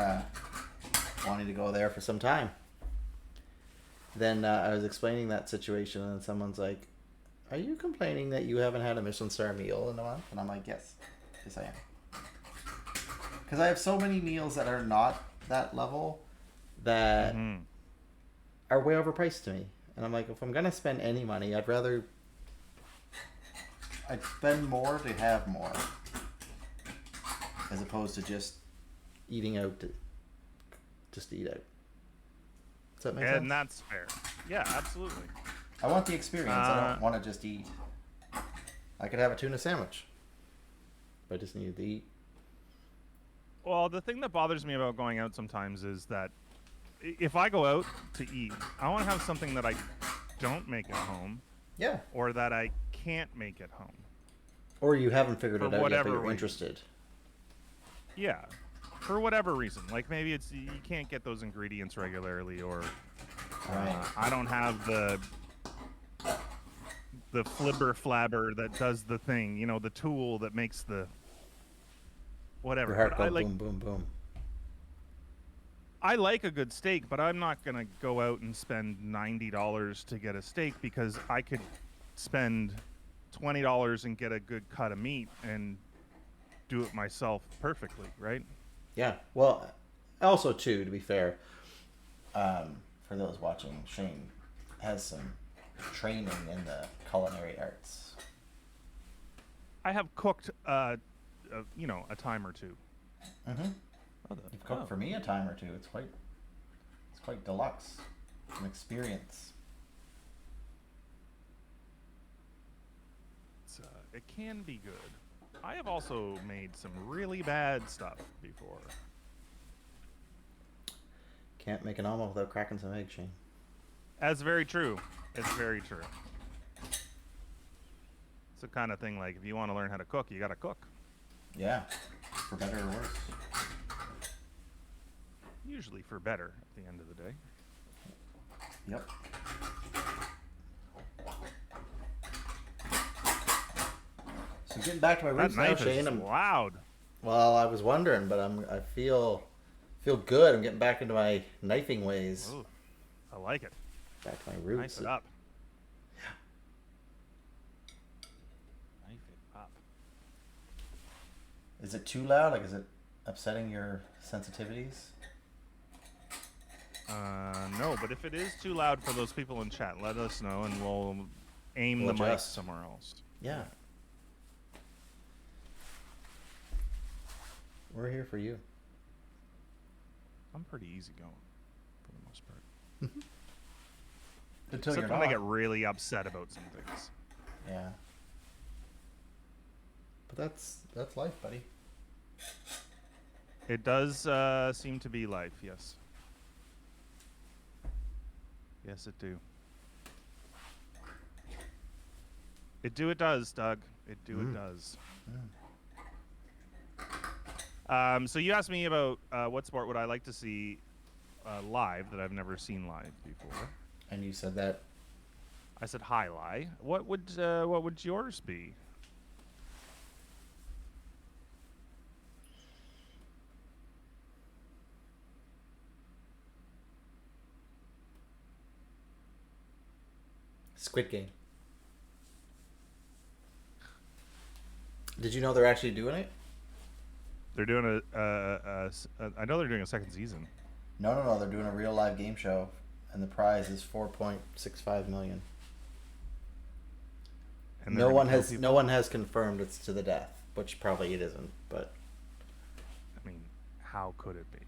Speaker 2: wanting to go there for some time. Then I was explaining that situation, and someone's like, "Are you complaining that you haven't had a Michelin star meal in a month?" And I'm like, "Yes, I am." Because I have so many meals that are not that level that are way overpriced to me, and I'm like, if I'm gonna spend any money, I'd spend more to have more, as opposed to just eating out just to eat out. Does that make sense?
Speaker 1: And that's fair. Yeah, absolutely.
Speaker 2: I want the experience. I don't want to just eat. I could have a tuna sandwich, but I just needed to eat.
Speaker 1: Well, the thing that bothers me about going out sometimes is that if I go out to eat, I want to have something that I don't make at home.
Speaker 2: Yeah.
Speaker 1: Or that I can't make at home.
Speaker 2: Or you haven't figured
Speaker 1: for
Speaker 2: it out yet, but
Speaker 1: whatever
Speaker 2: you're
Speaker 1: reason.
Speaker 2: interested.
Speaker 1: Yeah, for whatever reason. Like maybe it's you can't get those ingredients regularly, or
Speaker 2: Right.
Speaker 1: I don't have the flibber flabber that does the thing. You know, the tool that makes the whatever.
Speaker 2: Your heart
Speaker 1: But
Speaker 2: goes boom, boom, boom.
Speaker 1: I like a good steak, but I'm not gonna go out and spend $90 to get a steak because I could spend $20 and get a good cut of meat and do it myself perfectly, right?
Speaker 2: Yeah. Well, also too, to be fair, for those watching, Shane has some training in the culinary arts.
Speaker 1: I have cooked, a time or two.
Speaker 2: Mm-hmm. You've cooked for me a time or two. It's quite deluxe, an experience.
Speaker 1: It can be good. I have also made some really bad stuff before.
Speaker 2: Can't make an omelet without cracking some eggs, Shane.
Speaker 1: That's very true. It's very true. It's the kind of thing like if you want to learn how to cook, you got to cook.
Speaker 2: Yeah, for better or worse.
Speaker 1: Usually for better at the end of the day.
Speaker 2: Yep. So getting back to my roots now, Shane.
Speaker 1: I'm loud.
Speaker 2: Well, I was wondering, but I feel good. I'm getting back into my knifing ways.
Speaker 1: Ooh, I like it.
Speaker 2: Back to my roots.
Speaker 1: Knife it up. Knife it up.
Speaker 2: Is it too loud? Like, is it upsetting your sensitivities?
Speaker 1: No, but if it is too loud for those people in chat, let us know and we'll aim the mic somewhere else.
Speaker 2: Yeah. We're here for you.
Speaker 1: I'm pretty easygoing for the most part.
Speaker 2: Until
Speaker 1: Except
Speaker 2: you're
Speaker 1: when
Speaker 2: not.
Speaker 1: I get really upset about some things.
Speaker 2: Yeah. But that's life, buddy.
Speaker 1: It does seem to be life, yes. Yes, it do. It does, Doug. It does. So you asked me about what sport would I like to see live that I've never seen live before.
Speaker 2: And you said that.
Speaker 1: I said highlight. What would yours be?
Speaker 2: Squid Game. Did you know they're actually doing it?
Speaker 1: They're doing I know they're doing a second season.
Speaker 2: No. They're doing a real live game show, and the prize is $4.65 million.
Speaker 1: And
Speaker 2: no one has confirmed it's to the death, which probably it isn't. But
Speaker 1: I mean, how could it be?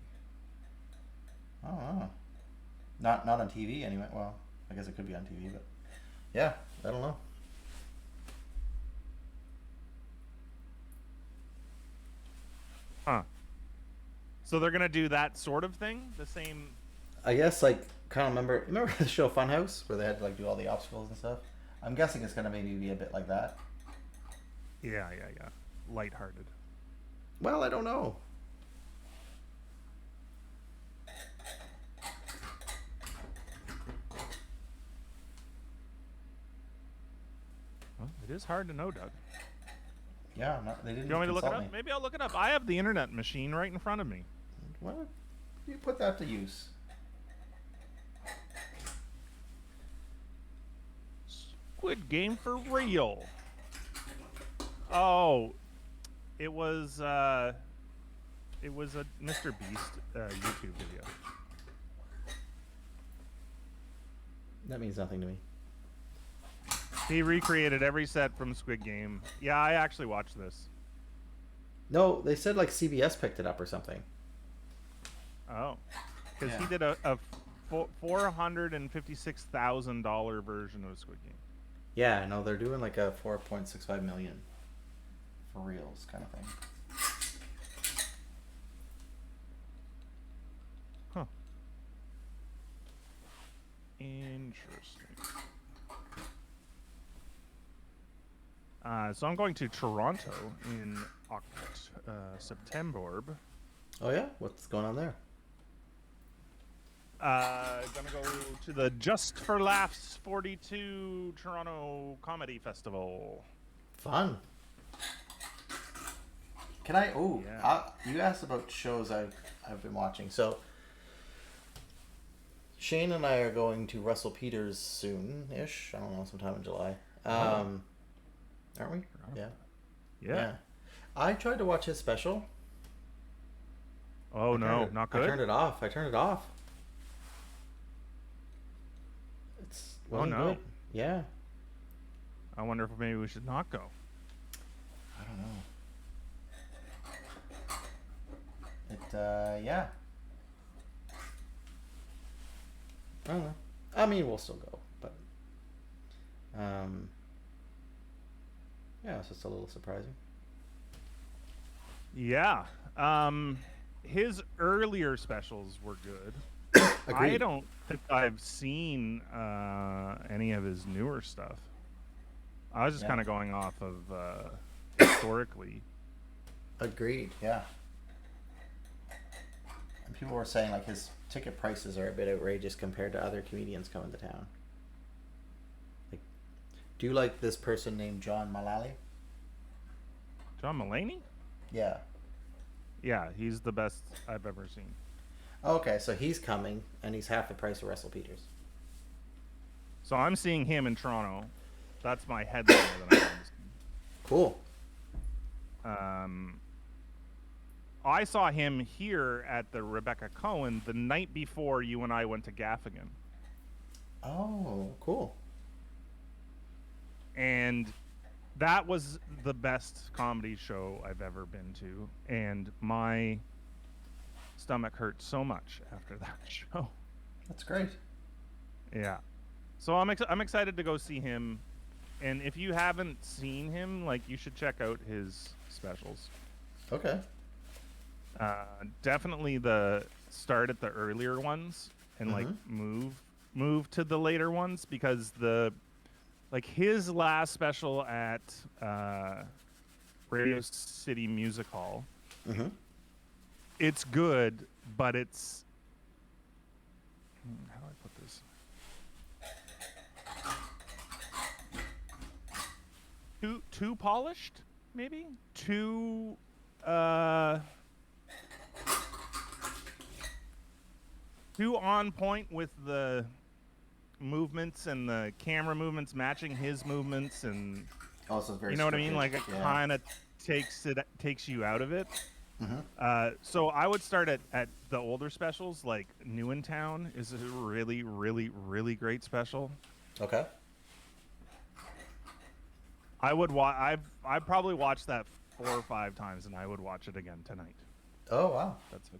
Speaker 2: I don't know. Not on TV anyway. Well, I guess it could be on TV, but yeah, I don't know.
Speaker 1: Huh. So they're gonna do that sort of thing, the same.
Speaker 2: I guess like kind of remember the show Funhouse where they had to like do all the obstacles and stuff. I'm guessing it's gonna maybe be a bit like that.
Speaker 1: Yeah. Lighthearted.
Speaker 2: Well, I don't know.
Speaker 1: Well, it is hard to know, Doug.
Speaker 2: Yeah, they didn't.
Speaker 1: Do you want me to look it
Speaker 2: consult
Speaker 1: up? Maybe I'll look it up. I have the internet machine right in front of me.
Speaker 2: Well, you put that to use.
Speaker 1: Squid Game for real. Oh, it was a Mr. Beast YouTube video.
Speaker 2: That means nothing to me.
Speaker 1: He recreated every set from Squid Game. Yeah, I actually watched this.
Speaker 2: No, they said like CBS picked it up or something.
Speaker 1: Oh, because he did a $456,000 version of Squid Game.
Speaker 2: Yeah, no, they're doing like a 4.65 million for reals kind of thing.
Speaker 1: Huh. Interesting. So I'm going to Toronto in September.
Speaker 2: Oh yeah, what's going on there?
Speaker 1: Gonna go to the Just for Laughs 42 Toronto Comedy Festival.
Speaker 2: Fun. Can I? Oh,
Speaker 1: Yeah.
Speaker 2: you asked about shows I've been watching. So Shane and I are going to Russell Peters soon-ish. I don't know, sometime in July. Aren't we? Yeah. I tried to watch his special.
Speaker 1: Oh no, not good.
Speaker 2: I turned it off. Wasn't
Speaker 1: no.
Speaker 2: good. Yeah.
Speaker 1: I wonder if maybe we should not go.
Speaker 2: I don't know. Yeah. I don't know. I mean, we'll still go, but yeah, it's just a little surprising.
Speaker 1: Yeah. His earlier specials were good.
Speaker 2: Agreed.
Speaker 1: I don't think I've seen any of his newer stuff. I was just kind of going off of historically.
Speaker 2: Agreed. Yeah. And people were saying like his ticket prices are a bit outrageous compared to other comedians coming to town. Like, do you like this person named John Mulaney?
Speaker 1: John Mulaney?
Speaker 2: Yeah.
Speaker 1: Yeah, he's the best I've ever seen.
Speaker 2: Okay, so he's coming, and he's half the price of Russell Peters.
Speaker 1: So I'm seeing him in Toronto. That's my headliner that I'm seeing.
Speaker 2: Cool.
Speaker 1: I saw him here at the Rebecca Cohen the night before you and I went to Gaffigan.
Speaker 2: Oh, cool.
Speaker 1: And that was the best comedy show I've ever been to. And my stomach hurt so much after that show.
Speaker 2: That's great.
Speaker 1: Yeah. So I'm excited to go see him. And if you haven't seen him, like, you should check out his specials.
Speaker 2: Okay.
Speaker 1: Definitely start at the earlier ones and like move to the later ones, because his last special at Radio City Music Hall, it's good, but it's, how do I put this? Too polished, maybe? Too on point with the movements and the camera movements matching his movements, and
Speaker 2: also very,
Speaker 1: you know what I mean? Like, it kind of takes you out of it. So I would start at the older specials. Like New in Town is a really, really, really great special.
Speaker 2: Okay.
Speaker 1: I've probably watched that 4 or 5 times, and I would watch it again tonight.
Speaker 2: Oh wow.
Speaker 1: That's how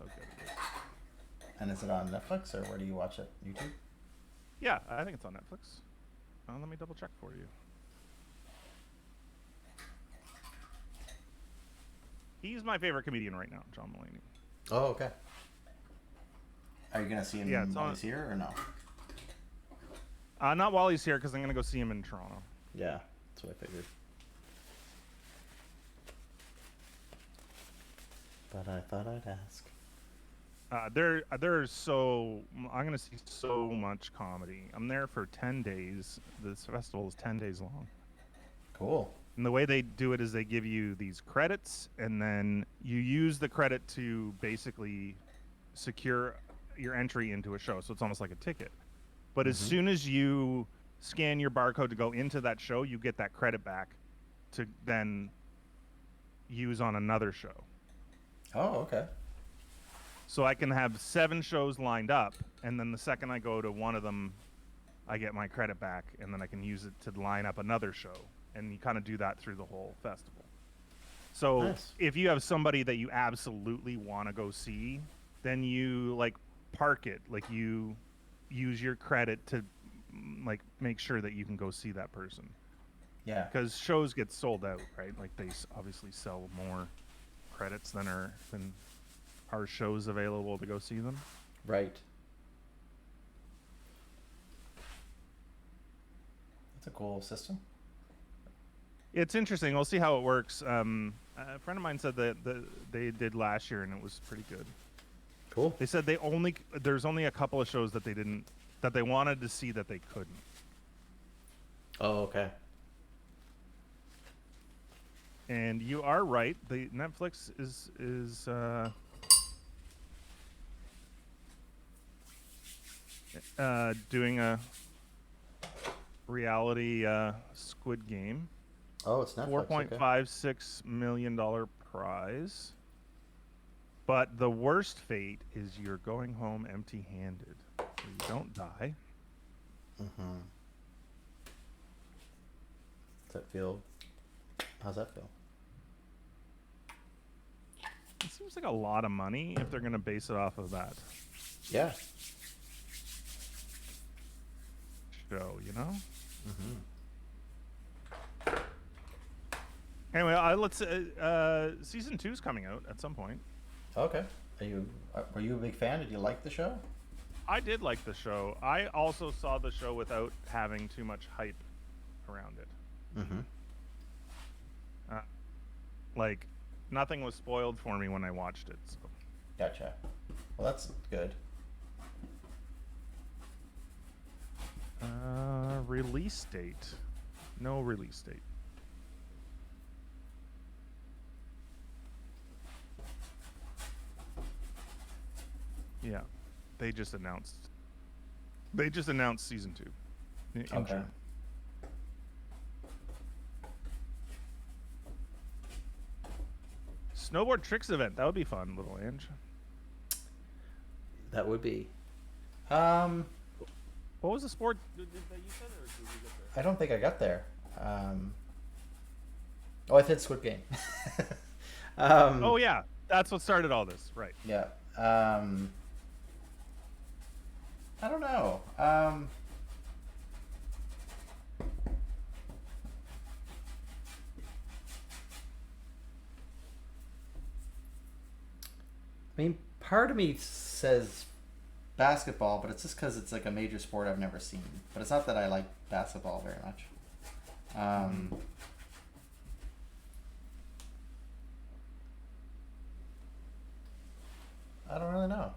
Speaker 1: good it is.
Speaker 2: And is it on Netflix, or where do you watch it? YouTube?
Speaker 1: Yeah, I think it's on Netflix. Let me double check for you. He's my favorite comedian right now, John Mulaney.
Speaker 2: Oh, okay. Are you gonna see him while he's here, or no?
Speaker 1: Not while he's here, because I'm gonna go see him in Toronto.
Speaker 2: Yeah, that's what I figured. But I thought I'd ask.
Speaker 1: I'm gonna see so much comedy. I'm there for 10 days. This festival is 10 days long.
Speaker 2: Cool.
Speaker 1: And the way they do it is they give you these credits, and then you use the credit to basically secure your entry into a show. So it's almost like a ticket. But as soon as you scan your barcode to go into that show, you get that credit back to then use on another show.
Speaker 2: Oh, okay.
Speaker 1: So I can have 7 shows lined up, and then the second I go to one of them, I get my credit back, and then I can use it to line up another show. And you kind of do that through the whole festival. So if you have somebody that you absolutely want to go see, then you like park it, like you use your credit to like make sure that you can go see that person.
Speaker 2: Yeah.
Speaker 1: Because shows get sold out, right? Like they obviously sell more credits than are shows available to go see them.
Speaker 2: Right. That's a cool system.
Speaker 1: It's interesting. We'll see how it works. A friend of mine said that they did last year and it was pretty good.
Speaker 2: Cool.
Speaker 1: They said there's only a couple of shows that they wanted to see that they couldn't.
Speaker 2: Oh, okay.
Speaker 1: And you are right. The Netflix is doing a reality Squid Game.
Speaker 2: Oh, it's Netflix.
Speaker 1: $4.56 million prize. But the worst fate is you're going home empty-handed. So you don't die.
Speaker 2: Mm-hmm. Does that feel? How's that feel?
Speaker 1: It seems like a lot of money if they're going to base it off of that
Speaker 2: Yeah.
Speaker 1: show, you know?
Speaker 2: Mm-hmm.
Speaker 1: Anyway, let's. Season 2's coming out at some point.
Speaker 2: Okay. Were you a big fan? Did you like the show?
Speaker 1: I did like the show. I also saw the show without having too much hype around it.
Speaker 2: Mm-hmm.
Speaker 1: Like, nothing was spoiled for me when I watched it. So.
Speaker 2: Gotcha. Well, that's good.
Speaker 1: Release date. No release date. Yeah, they just announced season 2 in
Speaker 2: Okay.
Speaker 1: June. Snowboard tricks event. That would be fun, little Ange.
Speaker 2: That would be.
Speaker 1: What was the sport that you said, or did we get there?
Speaker 2: I don't think I got there. Oh, I said Squid Game.
Speaker 1: Oh yeah, that's what started all this, right?
Speaker 2: Yeah. I don't know. I mean, part of me says basketball, but it's just because it's like a major sport I've never seen. But it's not that I like basketball very much. I don't really know.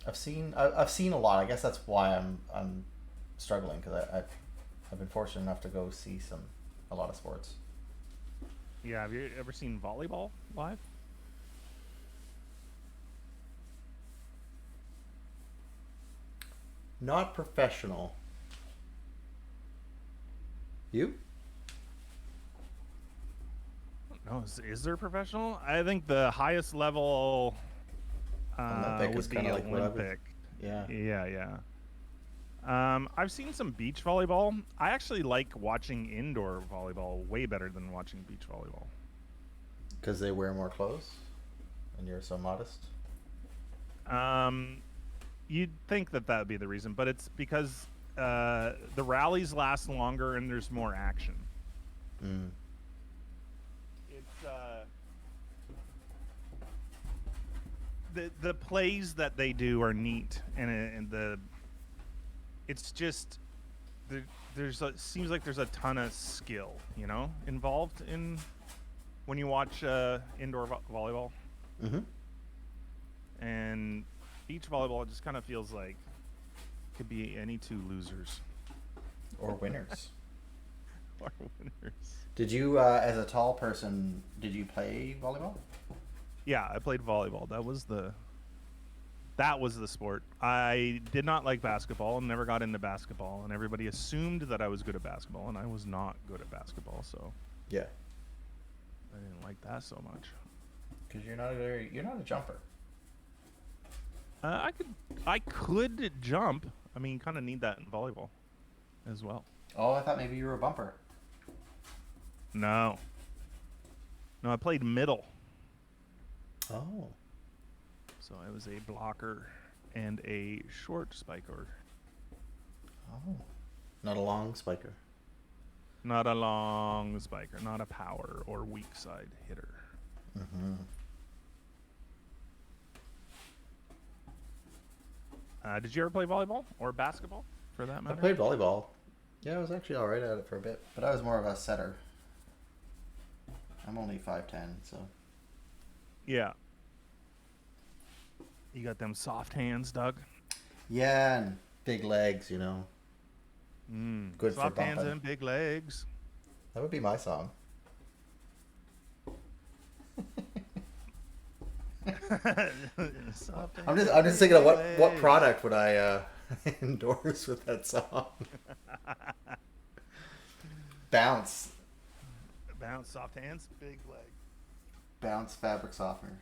Speaker 2: I've seen a lot. I guess that's why I'm struggling, because I've been fortunate enough to go see a lot of sports.
Speaker 1: Yeah, have you ever seen volleyball live?
Speaker 2: Not professional. You?
Speaker 1: No, is there professional? I think the highest level
Speaker 2: Olympic is
Speaker 1: would be
Speaker 2: kind of like what I would.
Speaker 1: Olympic.
Speaker 2: Yeah.
Speaker 1: Yeah. I've seen some beach volleyball. I actually like watching indoor volleyball way better than watching beach volleyball.
Speaker 2: Because they wear more clothes, and you're so modest.
Speaker 1: You'd think that would be the reason, but it's because the rallies last longer and there's more action.
Speaker 2: Mm.
Speaker 1: It's the plays that they do are neat, and it's just seems like there's a ton of skill, involved in when you watch indoor volleyball.
Speaker 2: Mm-hmm.
Speaker 1: And beach volleyball just kind of feels like it could be any two losers
Speaker 2: Or winners.
Speaker 1: or winners.
Speaker 2: Did you, as a tall person, did you play volleyball?
Speaker 1: Yeah, I played volleyball. That was the sport. I did not like basketball and never got into basketball, and everybody assumed that I was good at basketball, and I was not good at basketball, so
Speaker 2: Yeah.
Speaker 1: I didn't like that so much.
Speaker 2: Because you're not a jumper.
Speaker 1: I could jump. I mean, kind of need that in volleyball as well.
Speaker 2: Oh, I thought maybe you were a bumper.
Speaker 1: No, I played middle.
Speaker 2: Oh.
Speaker 1: So I was a blocker and a short spiker.
Speaker 2: Oh. Not a long spiker.
Speaker 1: Not a long spiker, not a power or weak side hitter.
Speaker 2: Mm-hmm.
Speaker 1: Did you ever play volleyball or basketball, for that
Speaker 2: I
Speaker 1: matter?
Speaker 2: played volleyball. Yeah, I was actually all right at it for a bit, but I was more of a setter. I'm only 5'10", so.
Speaker 1: Yeah. You got them soft hands, Doug.
Speaker 2: Yeah, and big legs, you know. Good
Speaker 1: soft
Speaker 2: for
Speaker 1: hands
Speaker 2: bumping.
Speaker 1: and big legs.
Speaker 2: That would be my song. I'm just thinking of what product would I endorse with that song. Bounce.
Speaker 1: Bounce, soft hands, big leg.
Speaker 2: Bounce fabric softener.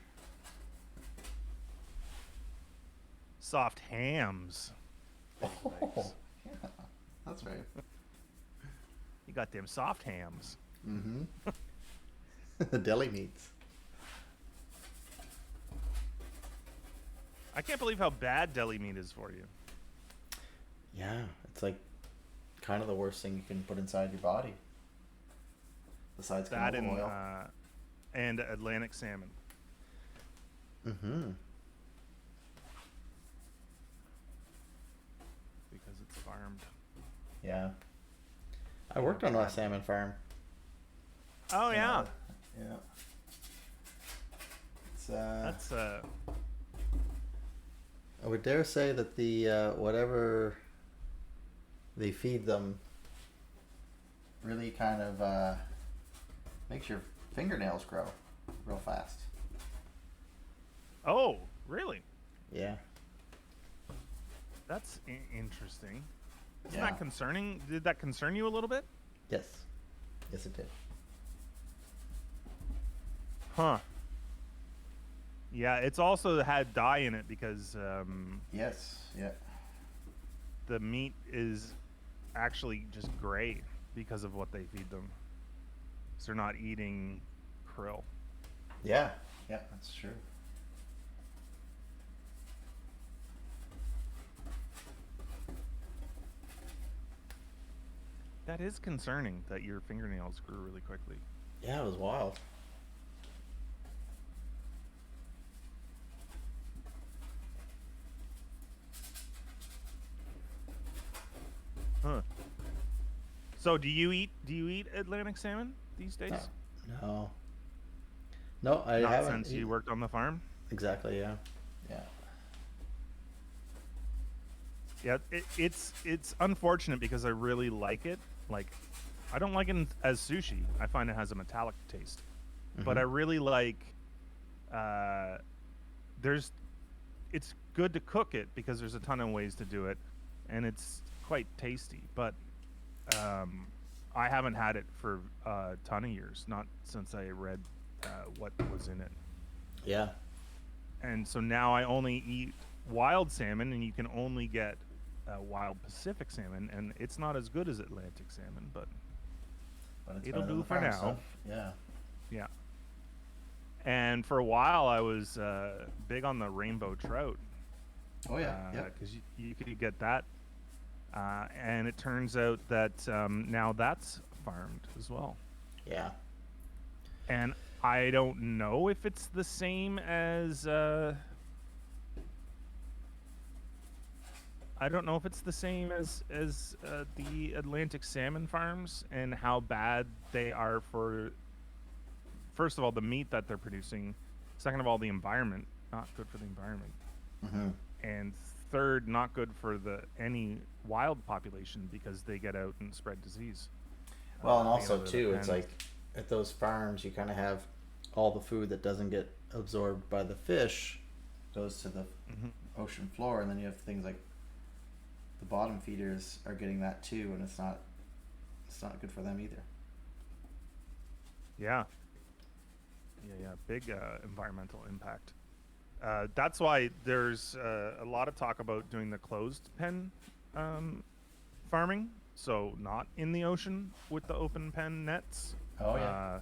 Speaker 1: Soft hams. Big legs.
Speaker 2: Yeah, that's right.
Speaker 1: You got them soft hams.
Speaker 2: Mm-hmm. The deli meats.
Speaker 1: I can't believe how bad deli meat is for you.
Speaker 2: Yeah, it's like kind of the worst thing you can put inside your body. Besides
Speaker 1: That
Speaker 2: canola oil.
Speaker 1: and Atlantic salmon.
Speaker 2: Mm-hmm.
Speaker 1: Because it's farmed.
Speaker 2: Yeah. I worked on a salmon farm.
Speaker 1: Oh yeah.
Speaker 2: Yeah. It's
Speaker 1: That's
Speaker 2: I would dare say that the whatever they feed them really kind of makes your fingernails grow real fast.
Speaker 1: Oh, really?
Speaker 2: Yeah.
Speaker 1: That's interesting. Isn't
Speaker 2: Yeah.
Speaker 1: that concerning? Did that concern you a little bit?
Speaker 2: Yes. Yes, it did.
Speaker 1: Huh. Yeah, it's also had dye in it because
Speaker 2: Yes. Yeah.
Speaker 1: the meat is actually just gray because of what they feed them. So they're not eating krill.
Speaker 2: Yeah. Yeah, that's true.
Speaker 1: That is concerning that your fingernails grew really quickly.
Speaker 2: Yeah, it was wild.
Speaker 1: Huh. So do you eat Atlantic salmon these days?
Speaker 2: No. No, I
Speaker 1: Not
Speaker 2: haven't.
Speaker 1: since you worked on the farm?
Speaker 2: Exactly. Yeah. Yeah.
Speaker 1: Yeah, it's unfortunate because I really like it. Like, I don't like it as sushi. I find it has a metallic taste. But I really like. It's good to cook it because there's a ton of ways to do it, and it's quite tasty. But I haven't had it for a ton of years. Not since I read what was in it.
Speaker 2: Yeah.
Speaker 1: And so now I only eat wild salmon, and you can only get wild Pacific salmon, and it's not as good as Atlantic salmon, but
Speaker 2: But
Speaker 1: it'll
Speaker 2: better than
Speaker 1: do
Speaker 2: the
Speaker 1: for
Speaker 2: farm
Speaker 1: now.
Speaker 2: stuff. Yeah.
Speaker 1: Yeah. And for a while, I was big on the rainbow trout.
Speaker 2: Oh yeah. Yeah.
Speaker 1: Because you could get that. And it turns out that now that's farmed as well.
Speaker 2: Yeah.
Speaker 1: And I don't know if it's the same as the Atlantic salmon farms and how bad they are for, first of all, the meat that they're producing. Second of all, the environment, not good for the environment.
Speaker 2: Mm-hmm.
Speaker 1: And third, not good for any wild population because they get out and spread disease.
Speaker 2: Well, and
Speaker 1: Being
Speaker 2: also
Speaker 1: able to
Speaker 2: too, it's
Speaker 1: depend-
Speaker 2: like at those farms, you kind of have all the food that doesn't get absorbed by the fish goes to the ocean floor, and then you have things like the bottom feeders are getting that too, and it's not good for them either.
Speaker 1: Yeah. Big environmental impact. That's why there's a lot of talk about doing the closed pen farming, so not in the ocean with the open pen nets.
Speaker 2: Oh yeah.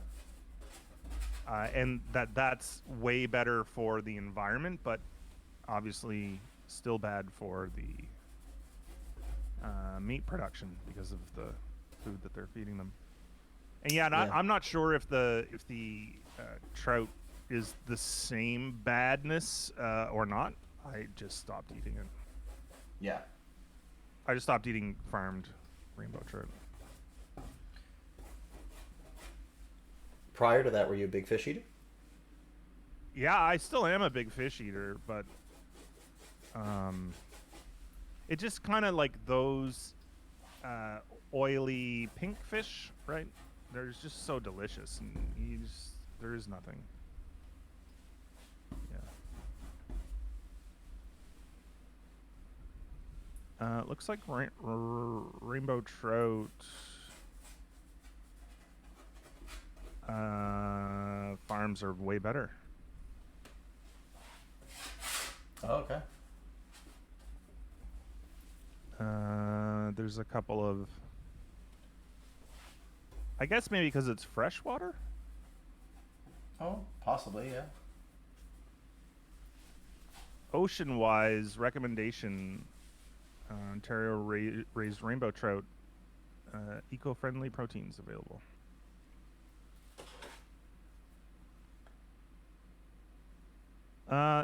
Speaker 1: And that's way better for the environment, but obviously still bad for the meat production because of the food that they're feeding them. And I'm not sure if the trout is the same badness or not. I just stopped eating it.
Speaker 2: Yeah.
Speaker 1: I just stopped eating farmed rainbow trout.
Speaker 2: Prior to that, were you a big fish eater?
Speaker 1: Yeah, I still am a big fish eater, but it just kind of like those oily pink fish, right? They're just so delicious, and there is nothing. Yeah. Looks like rainbow trout farms are way better.
Speaker 2: Oh, okay.
Speaker 1: There's a couple of, I guess maybe because it's freshwater.
Speaker 2: Oh, possibly, yeah.
Speaker 1: Ocean-wise, recommendation: Ontario raised rainbow trout, eco-friendly proteins available.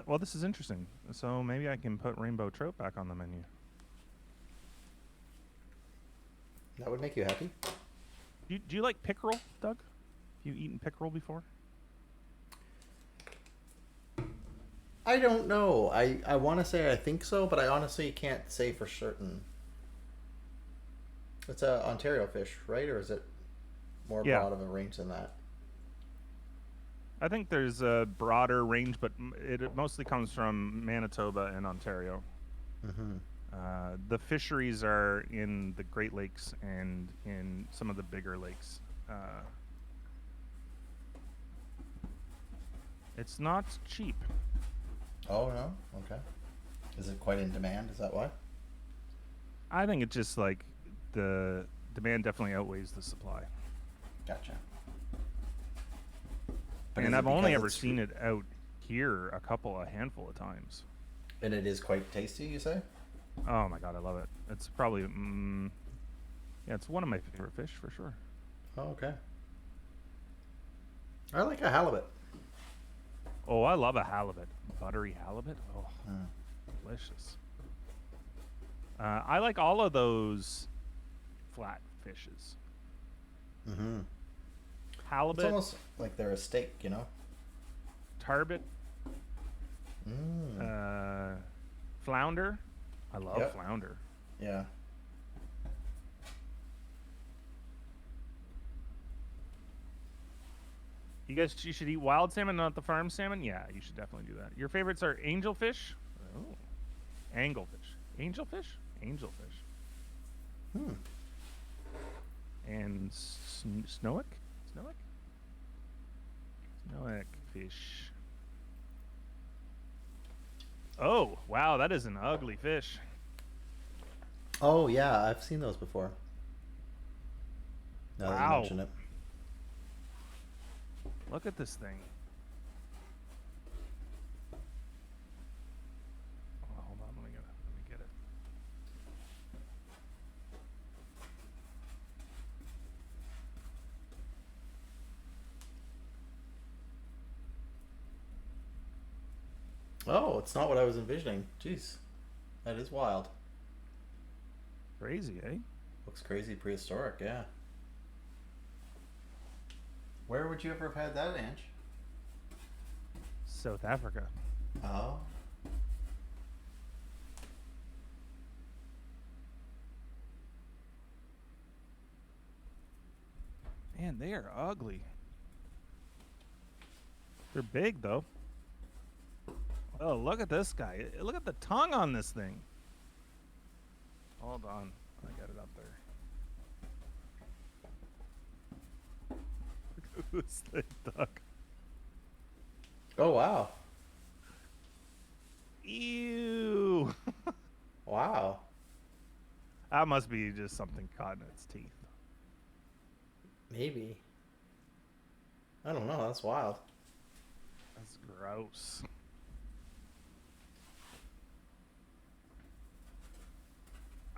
Speaker 1: Well, this is interesting. So maybe I can put rainbow trout back on the menu.
Speaker 2: That would make you happy?
Speaker 1: Do you like pickerel, Doug? Have you eaten pickerel before?
Speaker 2: I don't know. I want to say I think so, but I honestly can't say for certain. It's a Ontario fish, right? Or is it more broad of a range than that?
Speaker 1: I think there's a broader range, but it mostly comes from Manitoba and Ontario.
Speaker 2: Mm-hmm.
Speaker 1: The fisheries are in the Great Lakes and in some of the bigger lakes. It's not cheap.
Speaker 2: Oh, no? Okay. Is it quite in demand? Is that why?
Speaker 1: I think it's just like the demand definitely outweighs the supply.
Speaker 2: Gotcha.
Speaker 1: And I've only ever seen it out here a handful of times.
Speaker 2: And it is quite tasty, you say?
Speaker 1: Oh my god, I love it. It's probably, yeah, it's one of my favorite fish for sure.
Speaker 2: Oh, okay. I like a halibut.
Speaker 1: Oh, I love a halibut. Buttery halibut. Oh, delicious. I like all of those flat fishes.
Speaker 2: Mm-hmm.
Speaker 1: Halibut.
Speaker 2: It's almost like they're a steak, you know?
Speaker 1: Tarbot. Flounder. I love flounder.
Speaker 2: Yeah.
Speaker 1: You should eat wild salmon, not the farm salmon. Yeah, you should definitely do that. Your favorites are angelfish. Oh, anglefish. Angelfish. Angelfish. And snowick. Snowick fish. Oh, wow, that is an ugly fish.
Speaker 2: Oh, yeah, I've seen those before. Now that you mention it.
Speaker 1: Look at this thing. Oh, hold on, let me get it.
Speaker 2: Oh, it's not what I was envisioning. Jeez. That is wild.
Speaker 1: Crazy, eh?
Speaker 2: Looks crazy prehistoric, yeah. Where would you ever have had that, Ange?
Speaker 1: South Africa.
Speaker 2: Oh.
Speaker 1: Man, they are ugly. They're big, though. Oh, look at this guy. Look at the tongue on this thing. Hold on. I got it up there. Look at this thing, Doug.
Speaker 2: Oh, wow.
Speaker 1: Ew.
Speaker 2: Wow.
Speaker 1: That must be just something caught in its teeth.
Speaker 2: Maybe. I don't know. That's wild.
Speaker 1: That's gross.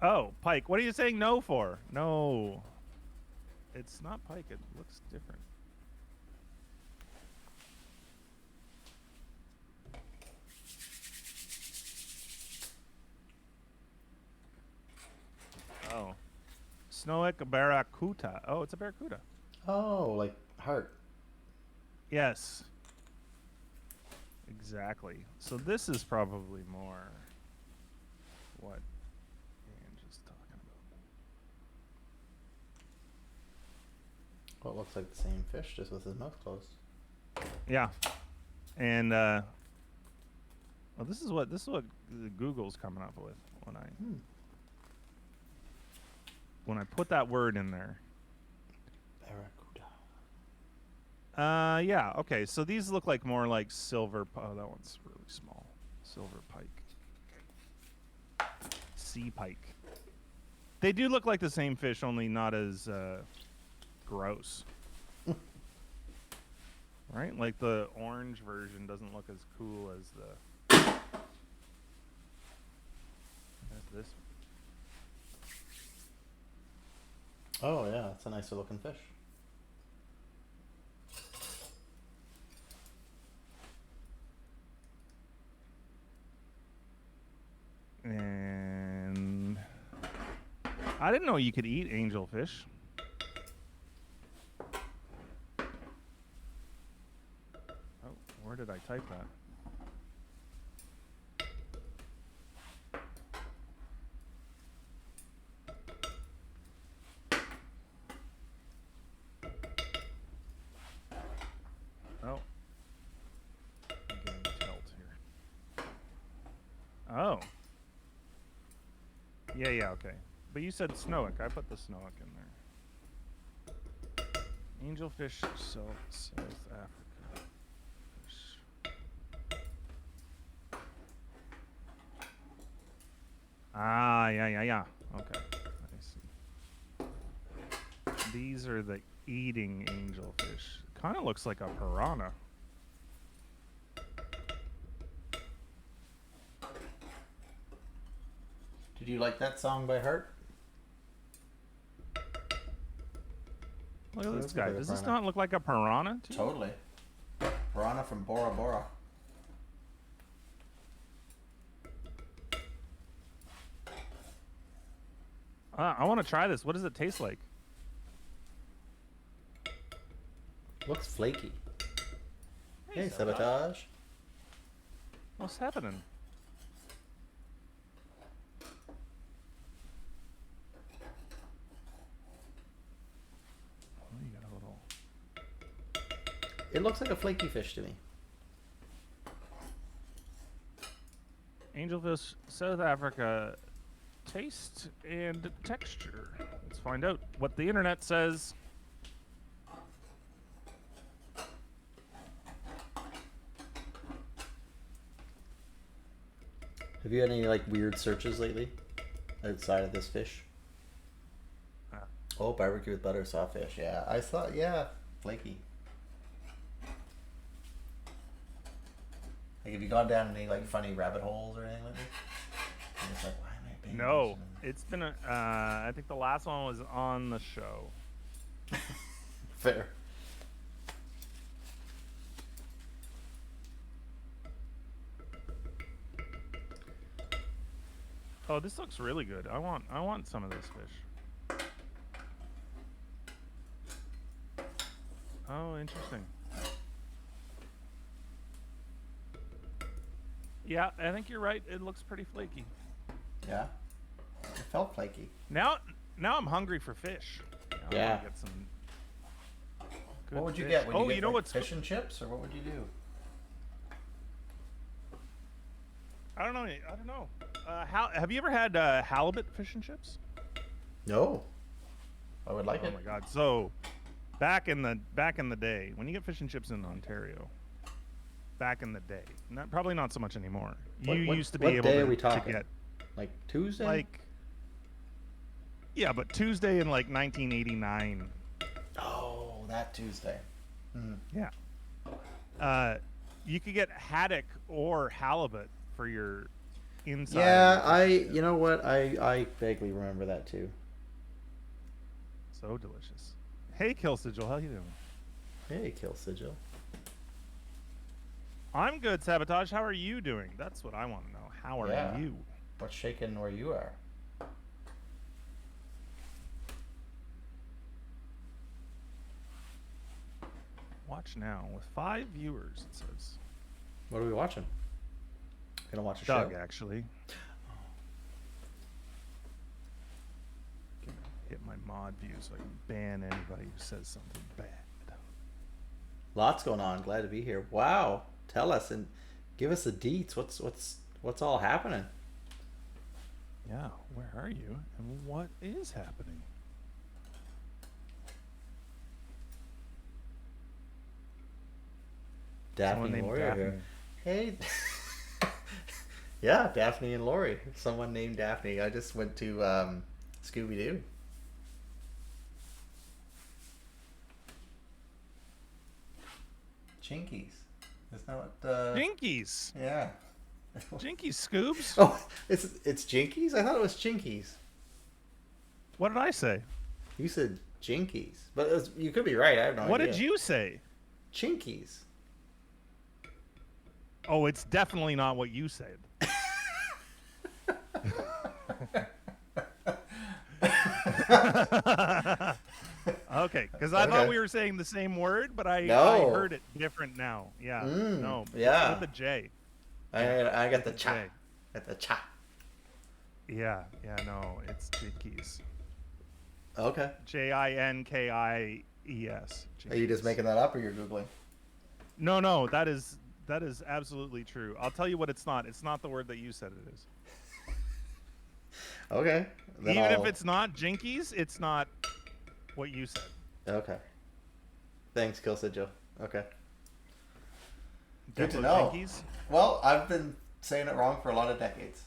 Speaker 1: Oh, pike. What are you saying no for? No. It's not pike. It looks different. Snowick barracuda. Oh, it's a barracuda.
Speaker 2: Oh, like heart.
Speaker 1: Yes. Exactly. So this is probably more what Ange is talking
Speaker 2: Well, it looks like the same fish, just with his mouth closed.
Speaker 1: about. Yeah. And well, this is what Google's coming up with when I put that word in there.
Speaker 2: Barracuda.
Speaker 1: Yeah. Okay. So these look like more like silver. Oh, that one's really small. Silver pike. Sea pike. They do look like the same fish, only not as gross. Right? Like the orange version doesn't look as cool as this.
Speaker 2: Oh yeah, it's a nicer looking fish.
Speaker 1: And I didn't know you could eat angelfish. Oh, where did I type that? Oh. I'm getting tilt here. Oh. Yeah, okay. But you said Snowick. I put the Snowick in there. Angelfish, South Africa. Fish. Ah, yeah. Okay, I see. These are the eating angelfish. Kind of looks like a piranha.
Speaker 2: Did you like that song by Heart?
Speaker 1: Look at this guy. Does this not look like a piranha? Too?
Speaker 2: Totally. Piranha from Bora Bora.
Speaker 1: I want to try this. What does it taste like?
Speaker 2: Looks flaky. Hey,
Speaker 1: Sabotage.
Speaker 2: Sabotage.
Speaker 1: What's happening? Oh, you got a little...
Speaker 2: It looks like a flaky fish to me.
Speaker 1: Angelfish, South Africa, taste and texture. Let's find out what the internet says.
Speaker 2: Have you had any like weird searches lately outside of this fish? Oh, barbecue with butter sawfish. Yeah, I thought. Yeah, flaky. Like, have you gone down any like funny rabbit holes or anything like that? And it's like, why am I paying
Speaker 1: No,
Speaker 2: attention?
Speaker 1: it's been a. I think the last one was on the show.
Speaker 2: Fair.
Speaker 1: Oh, this looks really good. I want some of this fish. Oh, interesting. Yeah, I think you're right. It looks pretty flaky.
Speaker 2: Yeah. It felt flaky.
Speaker 1: Now I'm hungry for fish. I
Speaker 2: Yeah.
Speaker 1: wanna get some good
Speaker 2: What would you
Speaker 1: fish.
Speaker 2: get? Would
Speaker 1: Oh,
Speaker 2: you get
Speaker 1: you know
Speaker 2: like
Speaker 1: what's
Speaker 2: fish and chips, or what would you do?
Speaker 1: I don't know. Have you ever had halibut fish and chips?
Speaker 2: No. I would like
Speaker 1: Oh
Speaker 2: it.
Speaker 1: my god! So, back in the day, when you get fish and chips in Ontario, back in the day, probably not so much anymore. You used to be able
Speaker 2: day are
Speaker 1: to,
Speaker 2: we
Speaker 1: to
Speaker 2: talking?
Speaker 1: get
Speaker 2: Like Tuesday?
Speaker 1: like, yeah, but Tuesday in like 1989.
Speaker 2: Oh, that Tuesday. Mm.
Speaker 1: Yeah. You could get haddock or halibut for your inside.
Speaker 2: Yeah, you know what? I vaguely remember that too.
Speaker 1: So delicious. Hey, Kill Sigil, how you doing?
Speaker 2: Hey, Kill Sigil.
Speaker 1: I'm good, Sabotage. How are you doing? That's what I want to know. How are
Speaker 2: Yeah.
Speaker 1: you?
Speaker 2: What's shaking where you are?
Speaker 1: watch now with 5 viewers, it says.
Speaker 2: What are we watching? Gonna watch a
Speaker 1: Doug,
Speaker 2: show.
Speaker 1: actually. Gonna hit my mod view so I can ban anybody who says something bad.
Speaker 2: Lots going on. Glad to be here. Wow. Tell us and give us the deets. What's all happening?
Speaker 1: Yeah, where are you and what is happening?
Speaker 2: Daphne and Lori are here. Hey. Yeah, Daphne and Lori. Someone named Daphne. I just went to Scooby-Doo. Jinkies. Isn't that what
Speaker 1: Jinkies!
Speaker 2: Yeah.
Speaker 1: Jinkies, Scoobs!
Speaker 2: Oh, it's Jinkies? I thought it was Chinkies.
Speaker 1: What did I say?
Speaker 2: You said Jinkies. But you could be right. I have no idea.
Speaker 1: What did you say?
Speaker 2: Chinkies.
Speaker 1: Oh, it's definitely not what you said. Okay, because I thought we were saying the same word, but I heard it different now. Yeah, no,
Speaker 2: yeah,
Speaker 1: with a J.
Speaker 2: I got the cha. Got the cha.
Speaker 1: Yeah, no, it's Jinkies.
Speaker 2: Okay.
Speaker 1: Jinkies.
Speaker 2: Are you just making that up, or you're googling?
Speaker 1: No, that is absolutely true. I'll tell you what it's not. It's not the word that you said it is.
Speaker 2: Okay. Then
Speaker 1: Even if it's not Jinkies, it's not what you said.
Speaker 2: Okay. Thanks, Kilsa Joe. Okay.
Speaker 1: Good
Speaker 2: to know.
Speaker 1: Jinkies?
Speaker 2: Well, I've been saying it wrong for a lot of decades.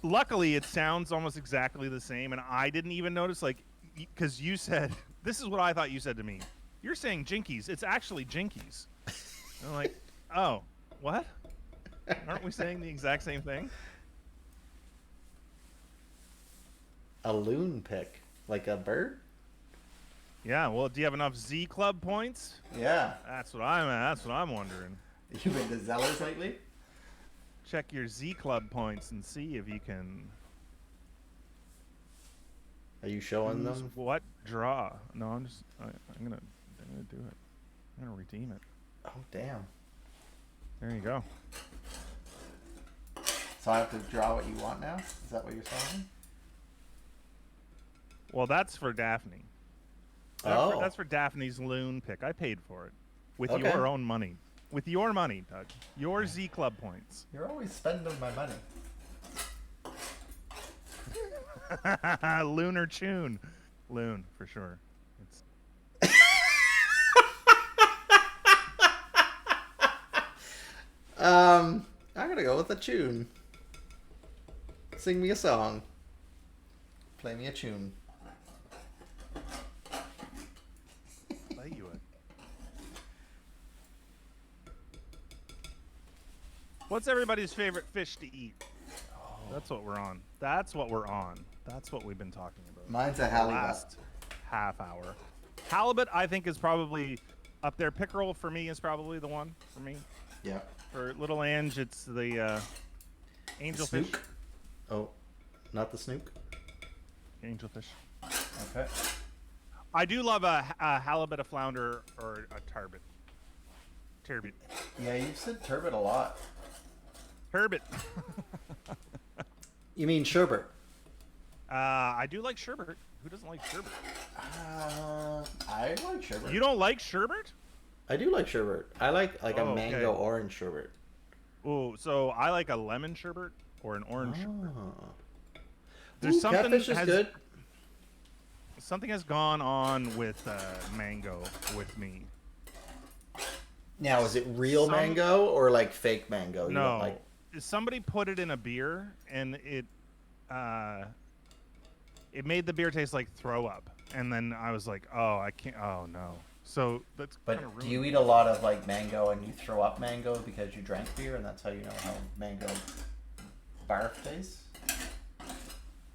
Speaker 1: Luckily it sounds almost exactly the same, and I didn't even notice, like, because you said, this is what I thought you said to me. You're saying Jinkies. It's actually Jinkies. I'm like, oh, what? Aren't we saying the exact same thing?
Speaker 2: A loon pick, like a bird.
Speaker 1: Yeah. Well, do you have enough Z Club points?
Speaker 2: Yeah.
Speaker 1: That's what I'm wondering.
Speaker 2: You been to Zellers lately?
Speaker 1: Check your Z Club points and see if you can.
Speaker 2: Are you showing them?
Speaker 1: What draw? No, I'm gonna do it. I'm gonna redeem it.
Speaker 2: Oh damn!
Speaker 1: There you go.
Speaker 2: So I have to draw what you want now? Is that what you're saying?
Speaker 1: Well, that's for Daphne. That's for Daphne's loon pick. I paid for it with your own money. With your money, Doug. Your Z Club points.
Speaker 2: You're always spending my money.
Speaker 1: Lunar tune. Loon, for sure. It's...
Speaker 2: I'm gonna go with a tune. Sing me a song. Play me a tune.
Speaker 1: Play you it. What's everybody's favorite fish to eat? Oh. That's what we're on. That's what we've been talking about.
Speaker 2: Mine's a halibut.
Speaker 1: Last half hour. Halibut, I think, is probably up there. Pickerel, for me, is probably the one for me.
Speaker 2: Yeah.
Speaker 1: For Little Ange, it's the angelfish.
Speaker 2: Snook? Oh, not the snook?
Speaker 1: Angelfish.
Speaker 2: Okay.
Speaker 1: I do love a halibut, a flounder, or a turbot. Turbot.
Speaker 2: Yeah, you've said turbot a lot.
Speaker 1: Turbot.
Speaker 2: You mean sherbet?
Speaker 1: I do like sherbet. Who doesn't like sherbet?
Speaker 2: I like sherbet.
Speaker 1: You don't like sherbet?
Speaker 2: I do like sherbet. I like a mango orange sherbet.
Speaker 1: Oh, so I like a lemon sherbet or an orange sherbet.
Speaker 2: There's something catfish is good.
Speaker 1: Something has gone on with mango with me.
Speaker 2: Now, is it real mango or like fake mango?
Speaker 1: No. Somebody put it in a beer, and it made the beer taste like throw up. And then I was like, oh, I can't. Oh no. So that's.
Speaker 2: But do you eat a lot of like mango and you throw up mango because you drank beer, and that's how you know how mango barf tastes?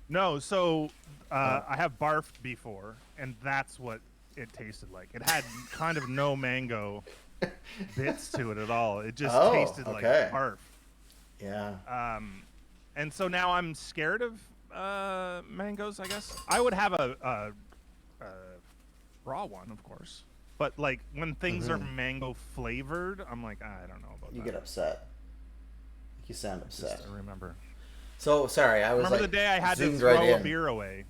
Speaker 1: No. So I have barfed before, and that's what it tasted like. It had kind of no mango bits to it at all. It just tasted like barf.
Speaker 2: Yeah.
Speaker 1: And so now I'm scared of mangoes, I guess. I would have a raw one, of course. But like when things are
Speaker 2: Mm-hmm.
Speaker 1: mango flavored, I'm like, I don't know about
Speaker 2: You
Speaker 1: that.
Speaker 2: get upset. You sound upset.
Speaker 1: Just remember.
Speaker 2: So sorry, I was
Speaker 1: Remember
Speaker 2: like
Speaker 1: the day I had to
Speaker 2: zoomed
Speaker 1: throw
Speaker 2: right
Speaker 1: a
Speaker 2: in,
Speaker 1: beer away.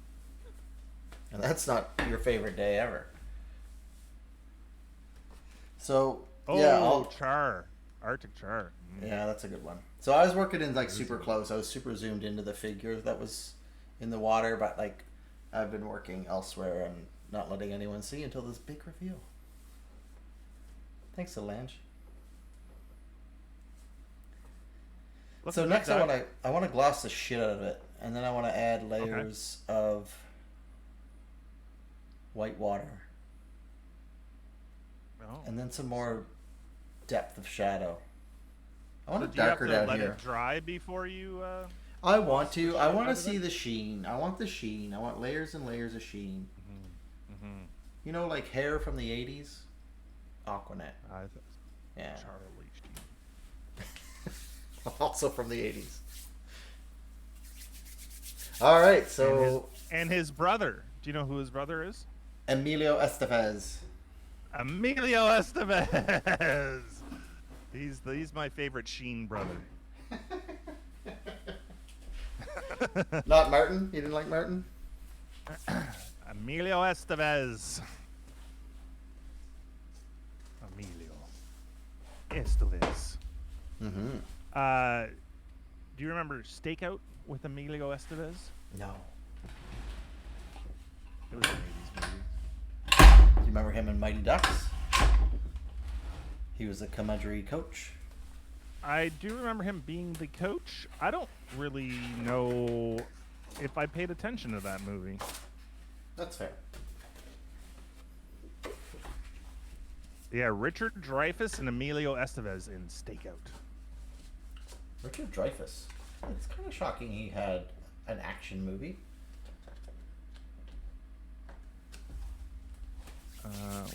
Speaker 2: and that's not your favorite day ever. So yeah,
Speaker 1: Oh, char, Arctic char.
Speaker 2: yeah, that's a good one. So I was working in like super close. I was super zoomed into the figure that was in the water, but like I've been working elsewhere and not letting anyone see until this big reveal. Thanks, Solange. So next, I want to gloss the shit out of it, and then I want to add layers of white water, and then some more depth of shadow. I want it darker down here.
Speaker 1: Let it dry before you.
Speaker 2: I want to. I want to see the sheen. I want the sheen. I want layers and layers of sheen.
Speaker 1: Mm-hmm. Mm-hmm.
Speaker 2: You know, like hair from the '80s. Aquanet. Yeah.
Speaker 1: Charlie Sheen.
Speaker 2: Also from the '80s. All right, so
Speaker 1: and his brother. Do you know who his brother is?
Speaker 2: Emilio Estevez.
Speaker 1: Emilio Estevez. He's my favorite Sheen brother.
Speaker 2: Not Martin? You didn't like Martin?
Speaker 1: Emilio Estevez. Emilio Estevez.
Speaker 2: Mm-hmm.
Speaker 1: Do you remember Stakeout with Emilio Estevez?
Speaker 2: No.
Speaker 1: It was an 80s movie.
Speaker 2: Do you remember him in Mighty Ducks? He was a commentary coach.
Speaker 1: I do remember him being the coach. I don't really know if I paid attention to that movie.
Speaker 2: That's fair.
Speaker 1: Yeah, Richard Dreyfuss and Emilio Estevez in Stakeout.
Speaker 2: Richard Dreyfuss. It's kind of shocking he had an action movie.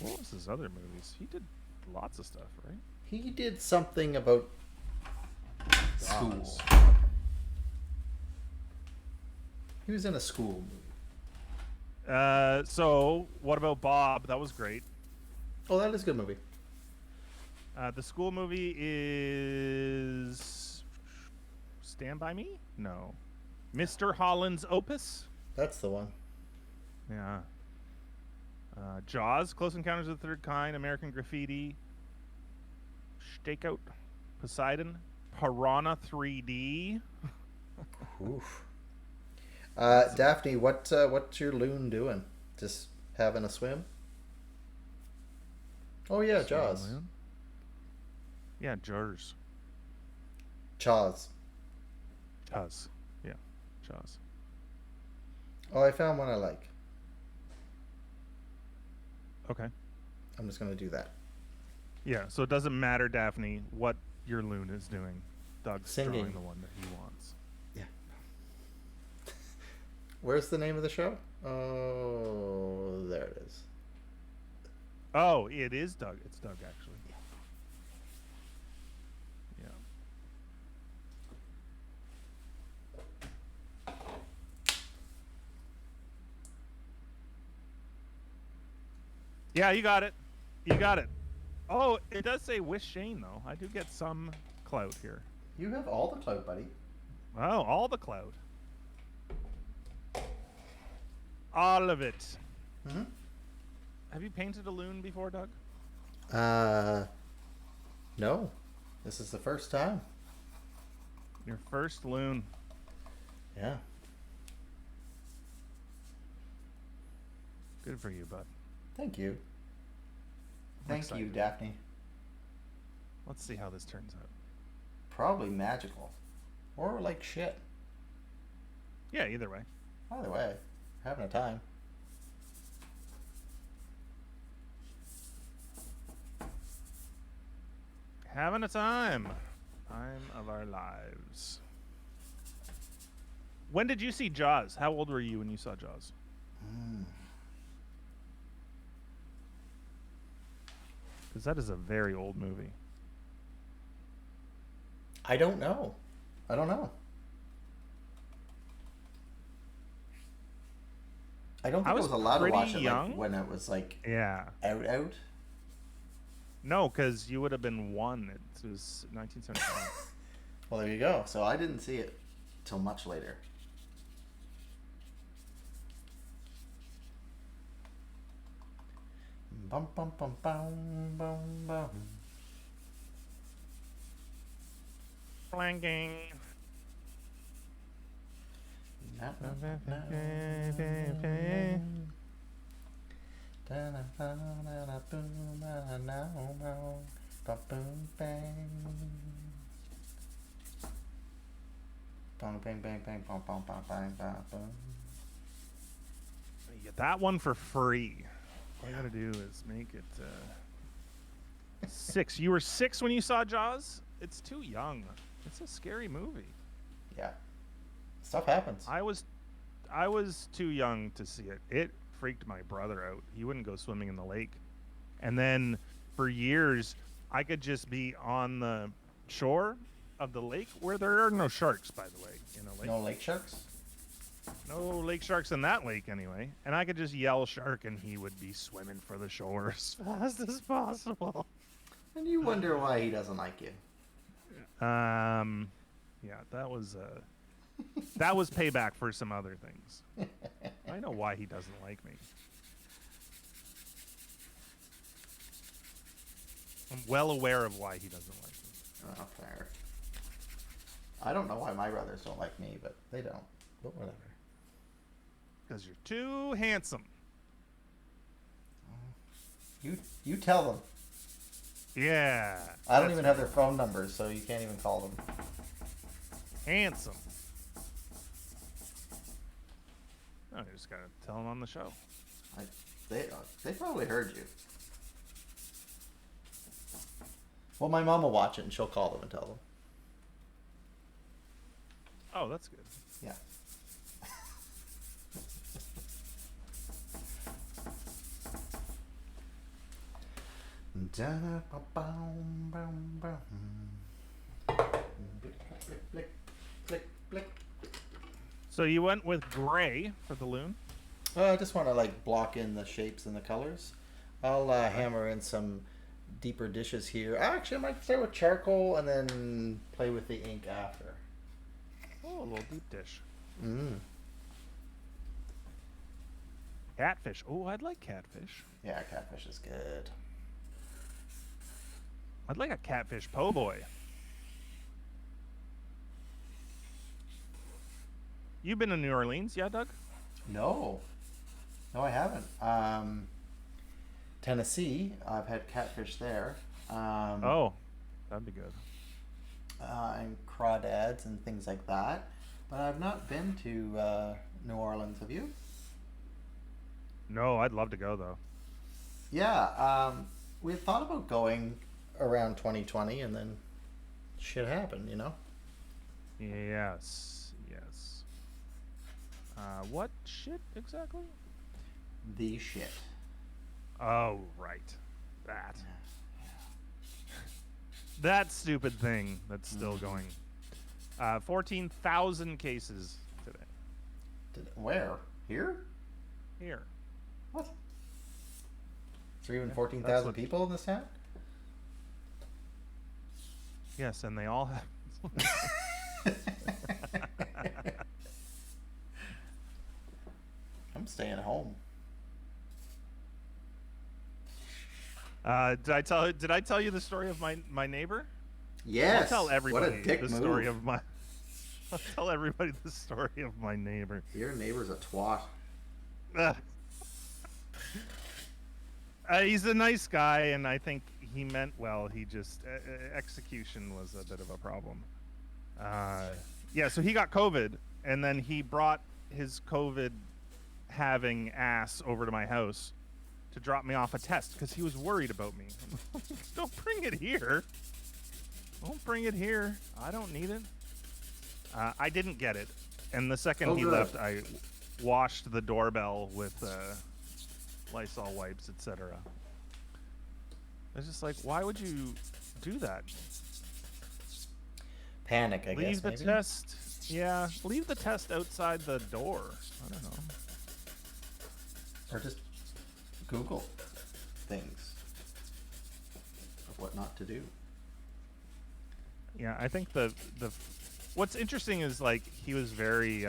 Speaker 1: What was his other movies? He did lots of stuff, right?
Speaker 2: He did something about school. He was in a school movie.
Speaker 1: So what about Bob? That was great.
Speaker 2: Oh, that is a good movie.
Speaker 1: The school movie is Stand By Me? No. Mr. Holland's Opus?
Speaker 2: That's the one.
Speaker 1: Yeah. Jaws, Close Encounters of the Third Kind, American Graffiti, Stakeout, Poseidon, Piranha 3D.
Speaker 2: Oof. Daphne, what's your loon doing? Just having a swim? Oh yeah, Jaws.
Speaker 1: Yeah, Jaws.
Speaker 2: Jaws.
Speaker 1: Jaws. Yeah, Jaws.
Speaker 2: Oh, I found one I like.
Speaker 1: Okay.
Speaker 2: I'm just gonna do that.
Speaker 1: Yeah, so it doesn't matter, Daphne, what your loon is doing. Doug's
Speaker 2: Singing.
Speaker 1: drawing the one that he wants.
Speaker 2: Yeah. Where's the name of the show? Oh, there it is.
Speaker 1: Oh, it is Doug. It's Doug, actually. Yeah. Yeah, you got it. You got it. Oh, it does say Wish Shane, though. I do get some clout here.
Speaker 2: You have all the clout, buddy.
Speaker 1: Oh, all the clout. All of it.
Speaker 2: Mm-hmm.
Speaker 1: Have you painted a loon before, Doug?
Speaker 2: No. This is the first time.
Speaker 1: Your first loon.
Speaker 2: Yeah.
Speaker 1: Good for you, bud.
Speaker 2: Thank you. Thank you,
Speaker 1: excited.
Speaker 2: Daphne.
Speaker 1: Let's see how this turns out.
Speaker 2: Probably magical. Or like shit.
Speaker 1: Yeah, either way.
Speaker 2: Either way, having a time.
Speaker 1: Having a time. Time of our lives. When did you see Jaws? How old were you when you saw Jaws? Because that is a very old movie.
Speaker 2: I don't know. I don't
Speaker 1: I
Speaker 2: think I
Speaker 1: was
Speaker 2: was allowed to watch
Speaker 1: pretty
Speaker 2: it
Speaker 1: young.
Speaker 2: like when it was like
Speaker 1: Yeah.
Speaker 2: out.
Speaker 1: No, because you would have been one. It was 1975.
Speaker 2: Well, there you go. So I didn't see it till much later. Bum bum bum bum bum bum.
Speaker 1: Blanking.
Speaker 2: Na, na, na, na. Da, na, na, na, na, boom, na, na, na, na, ba, boom, bang. Bong, bang, bang, bang, bong, bong, bong, bang, bang, boom.
Speaker 1: You get that one for free. All you gotta do is make it 6. You were 6 when you saw Jaws? It's too young. It's a scary movie.
Speaker 2: Yeah. Stuff happens.
Speaker 1: I was too young to see it. It freaked my brother out. He wouldn't go swimming in the lake. And then for years, I could just be on the shore of the lake where there are no sharks, by the way. Lake.
Speaker 2: No lake sharks?
Speaker 1: No lake sharks in that lake, anyway. And I could just yell shark, and he would be swimming for the shore as fast as possible.
Speaker 2: And you wonder why he doesn't like you.
Speaker 1: Yeah, that was payback for some other things. I know why he doesn't like me. I'm well aware of why he doesn't like me.
Speaker 2: Oh, fair. I don't know why my brothers don't like me, but they don't. But whatever.
Speaker 1: Because you're too handsome.
Speaker 2: You tell them.
Speaker 1: Yeah.
Speaker 2: I don't even have their phone numbers, so you can't even call them.
Speaker 1: Handsome. No, you just gotta tell them on the show.
Speaker 2: They probably heard you. Well, my mom will watch it, and she'll call them and tell them.
Speaker 1: Oh, that's good.
Speaker 2: Yeah.
Speaker 1: So you went with gray for the loon?
Speaker 2: I just want to like block in the shapes and the colors. I'll hammer in some deeper dishes here. Actually, I might start with charcoal and then play with the ink after.
Speaker 1: Oh, a little deep dish. Catfish. Oh, I'd like catfish.
Speaker 2: Yeah, catfish is good.
Speaker 1: I'd like a catfish po' boy. You've been to New Orleans, yeah, Doug?
Speaker 2: No, I haven't. Tennessee, I've had catfish there.
Speaker 1: Oh, that'd be good.
Speaker 2: And crawdads and things like that. But I've not been to New Orleans. Have you?
Speaker 1: No, I'd love to go though.
Speaker 2: Yeah, we had thought about going around 2020, and then shit happened, you know?
Speaker 1: Yes. What shit exactly?
Speaker 2: The shit.
Speaker 1: Oh, right. That. That stupid thing that's still going. 14,000 cases today.
Speaker 2: Where? Here?
Speaker 1: Here.
Speaker 2: What? Is there even 14,000 people in this town?
Speaker 1: Yes, and they all have.
Speaker 2: I'm staying home.
Speaker 1: Did I tell you the story of my neighbor?
Speaker 2: Yes.
Speaker 1: I'll tell everybody
Speaker 2: what a dick
Speaker 1: the
Speaker 2: move.
Speaker 1: story of my. I'll tell everybody the story of my neighbor.
Speaker 2: Your neighbor's a twat.
Speaker 1: He's a nice guy, and I think he meant well. He just execution was a bit of a problem. Yeah, so he got COVID, and then he brought his COVID having ass over to my house to drop me off a test because he was worried about me. Don't bring it here. Don't bring it here. I don't need it. I didn't get it, and the second he left, I washed the doorbell with Lysol wipes, etc. I was just like, why would you do that?
Speaker 2: Panic, I guess.
Speaker 1: Leave the
Speaker 2: maybe?
Speaker 1: test. Yeah, leave the test outside the door. I don't know.
Speaker 2: Or just Google things of what not to do.
Speaker 1: Yeah, I think the what's interesting is like he was very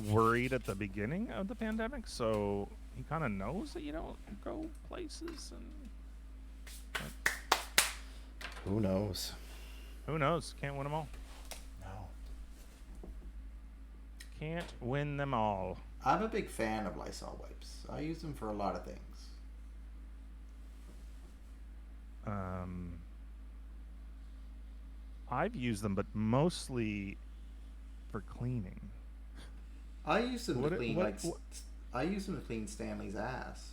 Speaker 1: worried at the beginning of the pandemic, so he kind of knows that you don't go places, and
Speaker 2: Who knows?
Speaker 1: who knows? Can't win them all.
Speaker 2: No.
Speaker 1: Can't win them all.
Speaker 2: I'm a big fan of Lysol wipes. I use them for a lot of things.
Speaker 1: I've used them, but mostly for cleaning.
Speaker 2: I use them to clean
Speaker 1: what-
Speaker 2: I use them to clean Stanley's ass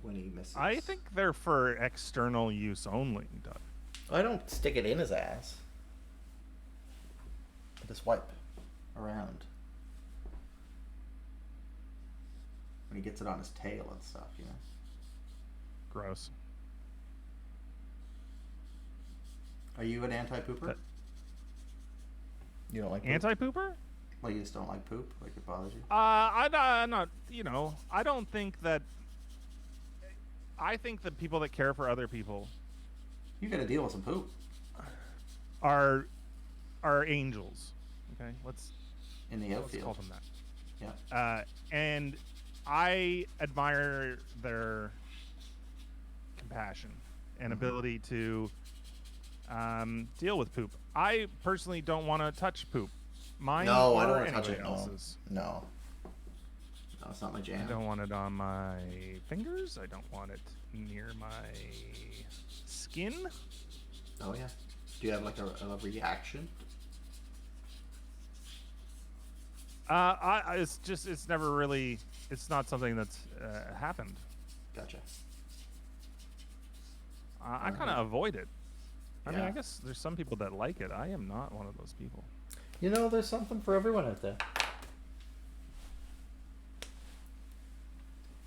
Speaker 2: when he misses.
Speaker 1: I think they're for external use only, Doug.
Speaker 2: I don't stick it in his ass. I just wipe around when he gets it on his tail and stuff, you know.
Speaker 1: Gross.
Speaker 2: Are you an anti-pooper? You don't like poop?
Speaker 1: Anti-pooper?
Speaker 2: Well, you just don't like poop? Like it bothers you?
Speaker 1: I'm not, you know, I don't think that. I think that people that care for other people
Speaker 2: You gotta deal with some poop.
Speaker 1: are angels. Okay, let's
Speaker 2: In the
Speaker 1: call
Speaker 2: outfield.
Speaker 1: them that.
Speaker 2: Yeah.
Speaker 1: And I admire their compassion and ability to deal with poop. I personally don't want to touch poop. Mine
Speaker 2: No, I
Speaker 1: or
Speaker 2: don't want to touch
Speaker 1: anybody
Speaker 2: it.
Speaker 1: else's.
Speaker 2: No. No, it's not my jam.
Speaker 1: I don't want it on my fingers. I don't want it near my skin.
Speaker 2: Oh yeah. Do you have like a reaction?
Speaker 1: It's never really. It's not something that's happened.
Speaker 2: Gotcha.
Speaker 1: I kind of avoid it. I mean,
Speaker 2: Yeah.
Speaker 1: I guess there's some people that like it. I am not one of those people.
Speaker 2: You know, there's something for everyone out there.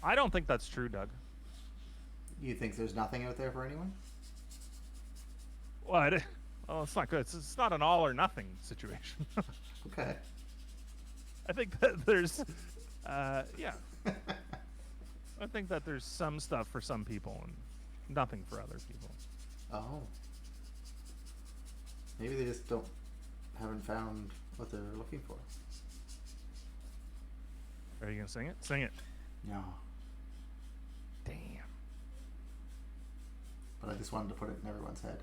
Speaker 1: I don't think that's true, Doug.
Speaker 2: You think there's nothing out there for anyone?
Speaker 1: What? Well, it's not good. It's not an all or nothing situation.
Speaker 2: Okay.
Speaker 1: I think that there's, yeah. I think that there's some stuff for some people and nothing for other people.
Speaker 2: Oh. Maybe they just haven't found what they're looking for.
Speaker 1: Are you gonna sing it? Sing it.
Speaker 2: No.
Speaker 1: Damn.
Speaker 2: But I just wanted to put it in everyone's head.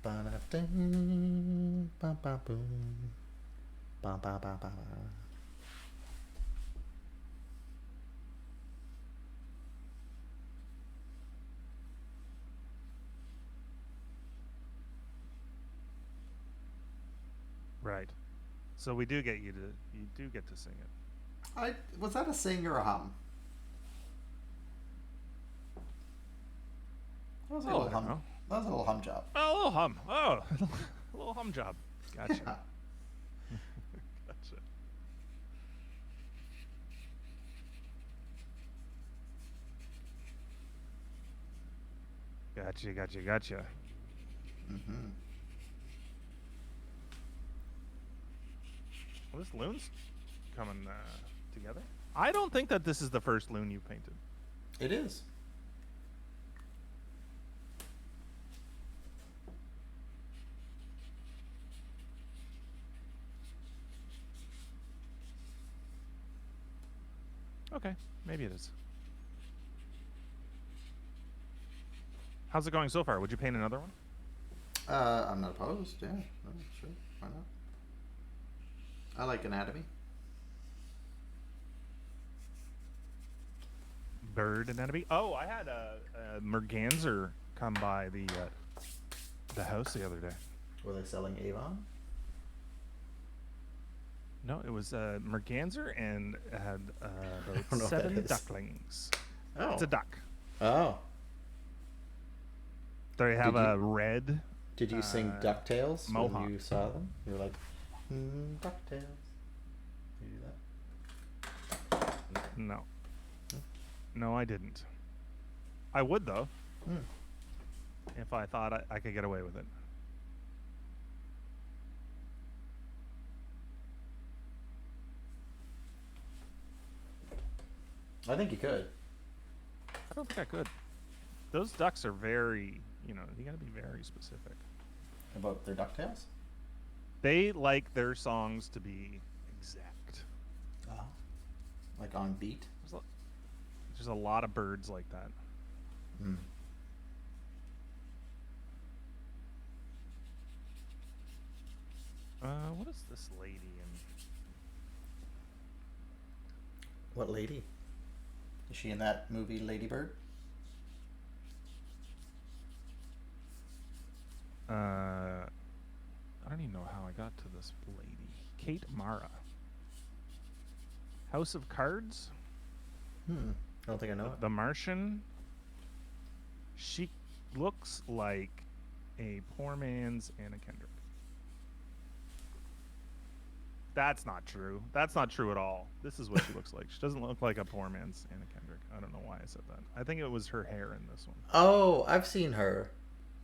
Speaker 2: Ba-da-dum, ba-ba-boom, ba-ba-ba-ba.
Speaker 1: Right. So we do get you do get to sing it.
Speaker 2: Was that a sing or a hum? That was a little
Speaker 1: I don't
Speaker 2: hum.
Speaker 1: know.
Speaker 2: That was a little hum job.
Speaker 1: Oh, a little hum. Oh, a little hum job. Gotcha.
Speaker 2: Yeah.
Speaker 1: Gotcha. Gotcha.
Speaker 2: Mm-hmm.
Speaker 1: Well, this Loon's coming together. I don't think that this is the first Loon you painted.
Speaker 2: It is.
Speaker 1: Okay, maybe it is. How's it going so far? Would you paint another one?
Speaker 2: I'm not opposed. Yeah, no, sure. Why not? I like anatomy.
Speaker 1: Bird anatomy. Oh, I had a merganser come by the house the other day.
Speaker 2: Were they selling Avon?
Speaker 1: No, it was a merganser and it had
Speaker 2: don't know
Speaker 1: about
Speaker 2: what that
Speaker 1: 7
Speaker 2: is.
Speaker 1: ducklings.
Speaker 2: Oh.
Speaker 1: It's a duck.
Speaker 2: Oh.
Speaker 1: They have
Speaker 2: Did you-
Speaker 1: a red.
Speaker 2: Did you sing DuckTales
Speaker 1: Mohawk.
Speaker 2: when you saw them? You were like, DuckTales. Did you do that?
Speaker 1: No. No, I didn't. I would though,
Speaker 2: Hmm.
Speaker 1: if I thought I could get away with it.
Speaker 2: I think you could.
Speaker 1: I don't think I could. Those ducks are very, you got to be very specific.
Speaker 2: About their DuckTales?
Speaker 1: They like their songs to be exact.
Speaker 2: Oh. Like on beat?
Speaker 1: There's a lot of birds like that.
Speaker 2: Hmm.
Speaker 1: What is this lady in?
Speaker 2: What lady? Is she in that movie Lady Bird?
Speaker 1: I don't even know how I got to this lady. Kate Mara. House of Cards?
Speaker 2: I don't think I know it.
Speaker 1: The Martian? She looks like a poor man's Anna Kendrick. That's not true. That's not true at all. This is what she looks like. She doesn't look like a poor man's Anna Kendrick. I don't know why I said that. I think it was her hair in this one.
Speaker 2: Oh, I've seen her.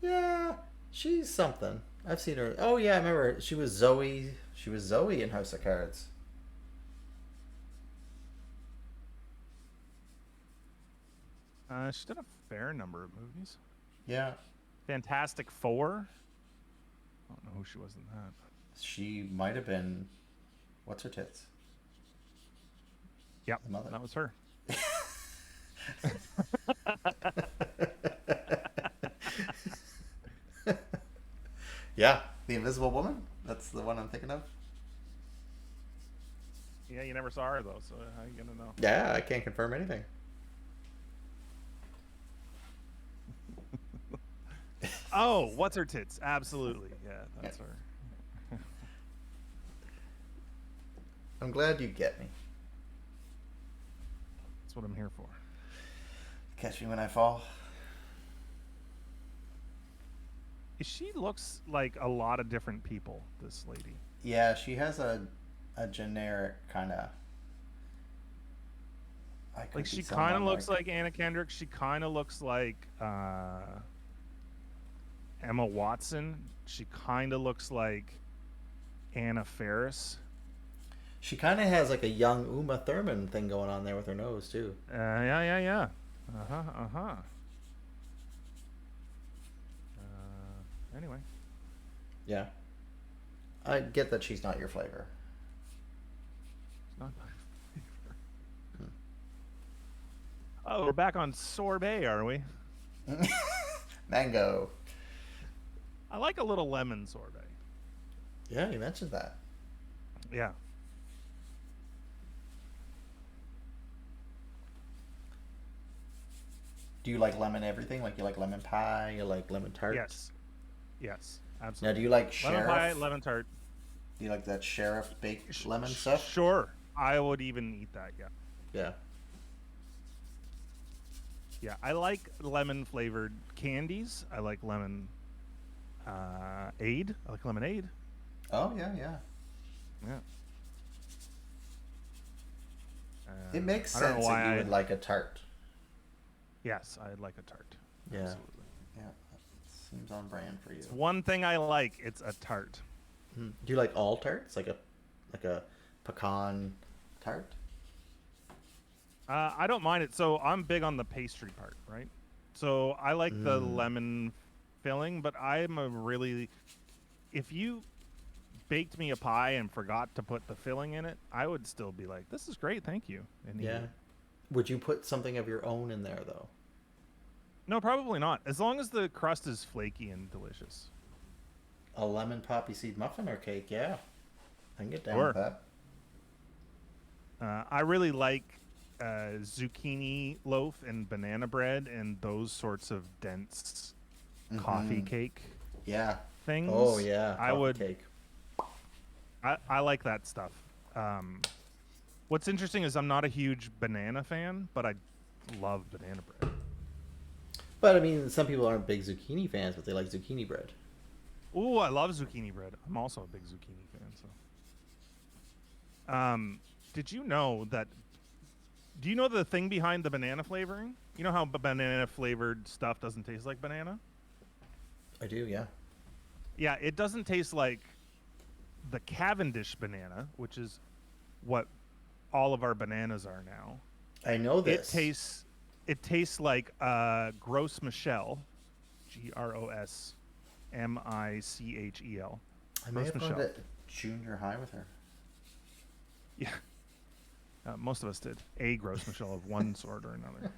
Speaker 2: Yeah, she's something. I've seen her. Oh yeah, I remember. She was Zoe. She was Zoe in House of Cards.
Speaker 1: She's done a fair number of movies.
Speaker 2: Yeah.
Speaker 1: Fantastic Four. I don't know who she was in that.
Speaker 2: She might have been. What's her tits?
Speaker 1: Yep,
Speaker 2: The mother.
Speaker 1: that was her.
Speaker 2: Yeah, the Invisible Woman. That's the one I'm thinking of.
Speaker 1: Yeah, you never saw her though, so how are you gonna know?
Speaker 2: Yeah, I can't confirm anything.
Speaker 1: Oh, what's her tits? Absolutely, yeah, that's her.
Speaker 2: I'm glad you get me.
Speaker 1: That's what I'm here for.
Speaker 2: Catch me when I fall.
Speaker 1: She looks like a lot of different people, this lady.
Speaker 2: Yeah, she has a generic kind of.
Speaker 1: Like she kind of looks like Anna Kendrick. She kind of looks like Emma Watson. She kind of looks like Anna Faris.
Speaker 2: She kind of has like a young Uma Thurman thing going on there with her nose too.
Speaker 1: Yeah. Anyway.
Speaker 2: Yeah. I get that she's not your flavor.
Speaker 1: It's not my favorite. Oh, we're back on sorbet, are we?
Speaker 2: Mango.
Speaker 1: I like a little lemon sorbet.
Speaker 2: Yeah, you mentioned that.
Speaker 1: Yeah.
Speaker 2: Do you like lemon everything? Like you like lemon pie? You like lemon tart?
Speaker 1: Yes,
Speaker 2: Now,
Speaker 1: absolutely.
Speaker 2: do you like
Speaker 1: Lemon
Speaker 2: sheriff?
Speaker 1: pie, lemon tart.
Speaker 2: Do you like that sheriff baked lemon stuff?
Speaker 1: Sure. I would even eat that, yeah.
Speaker 2: Yeah.
Speaker 1: Yeah, I like lemon flavored candies. I like lemon aid. I like lemonade.
Speaker 2: Oh yeah.
Speaker 1: Yeah.
Speaker 2: It makes
Speaker 1: I don't know
Speaker 2: sense that
Speaker 1: why
Speaker 2: you would like a tart.
Speaker 1: Yes, I'd like a tart.
Speaker 2: Yeah.
Speaker 1: Absolutely.
Speaker 2: Yeah. That seems on brand for you.
Speaker 1: It's one thing I like. It's a tart.
Speaker 2: Do you like all tarts? Like a pecan tart?
Speaker 1: I don't mind it. So I'm big on the pastry part, right? So I like the lemon filling, but I'm a really... If you baked me a pie and forgot to put the filling in it, I would still be like, this is great, thank you. And eat it.
Speaker 2: Would you put something of your own in there, though?
Speaker 1: No, probably not. As long as the crust is flaky and delicious.
Speaker 2: A lemon poppy seed muffin or cake? Yeah. I can get down
Speaker 1: Sure.
Speaker 2: with that.
Speaker 1: I really like zucchini loaf and banana bread and those sorts of dense coffee cake
Speaker 2: Yeah.
Speaker 1: things.
Speaker 2: Oh, yeah.
Speaker 1: I
Speaker 2: coffee
Speaker 1: would.
Speaker 2: Cake.
Speaker 1: I like that stuff. What's interesting is I'm not a huge banana fan, but I love banana bread.
Speaker 2: But, I mean, some people aren't big zucchini fans, but they like zucchini bread.
Speaker 1: Ooh, I love zucchini bread. I'm also a big zucchini fan. So, did you know that? Do you know the thing behind the banana flavoring? You know how banana flavored stuff doesn't taste like banana?
Speaker 2: I do, yeah.
Speaker 1: Yeah, it doesn't taste like the Cavendish banana, which is what all of our bananas are now.
Speaker 2: I know
Speaker 1: It
Speaker 2: this.
Speaker 1: tastes like Gross Michelle, GROSMICHEL.
Speaker 2: I may
Speaker 1: Gross
Speaker 2: have gone
Speaker 1: Michelle.
Speaker 2: to junior high with her.
Speaker 1: Yeah, most of us did. A Gross Michelle of one sort or another.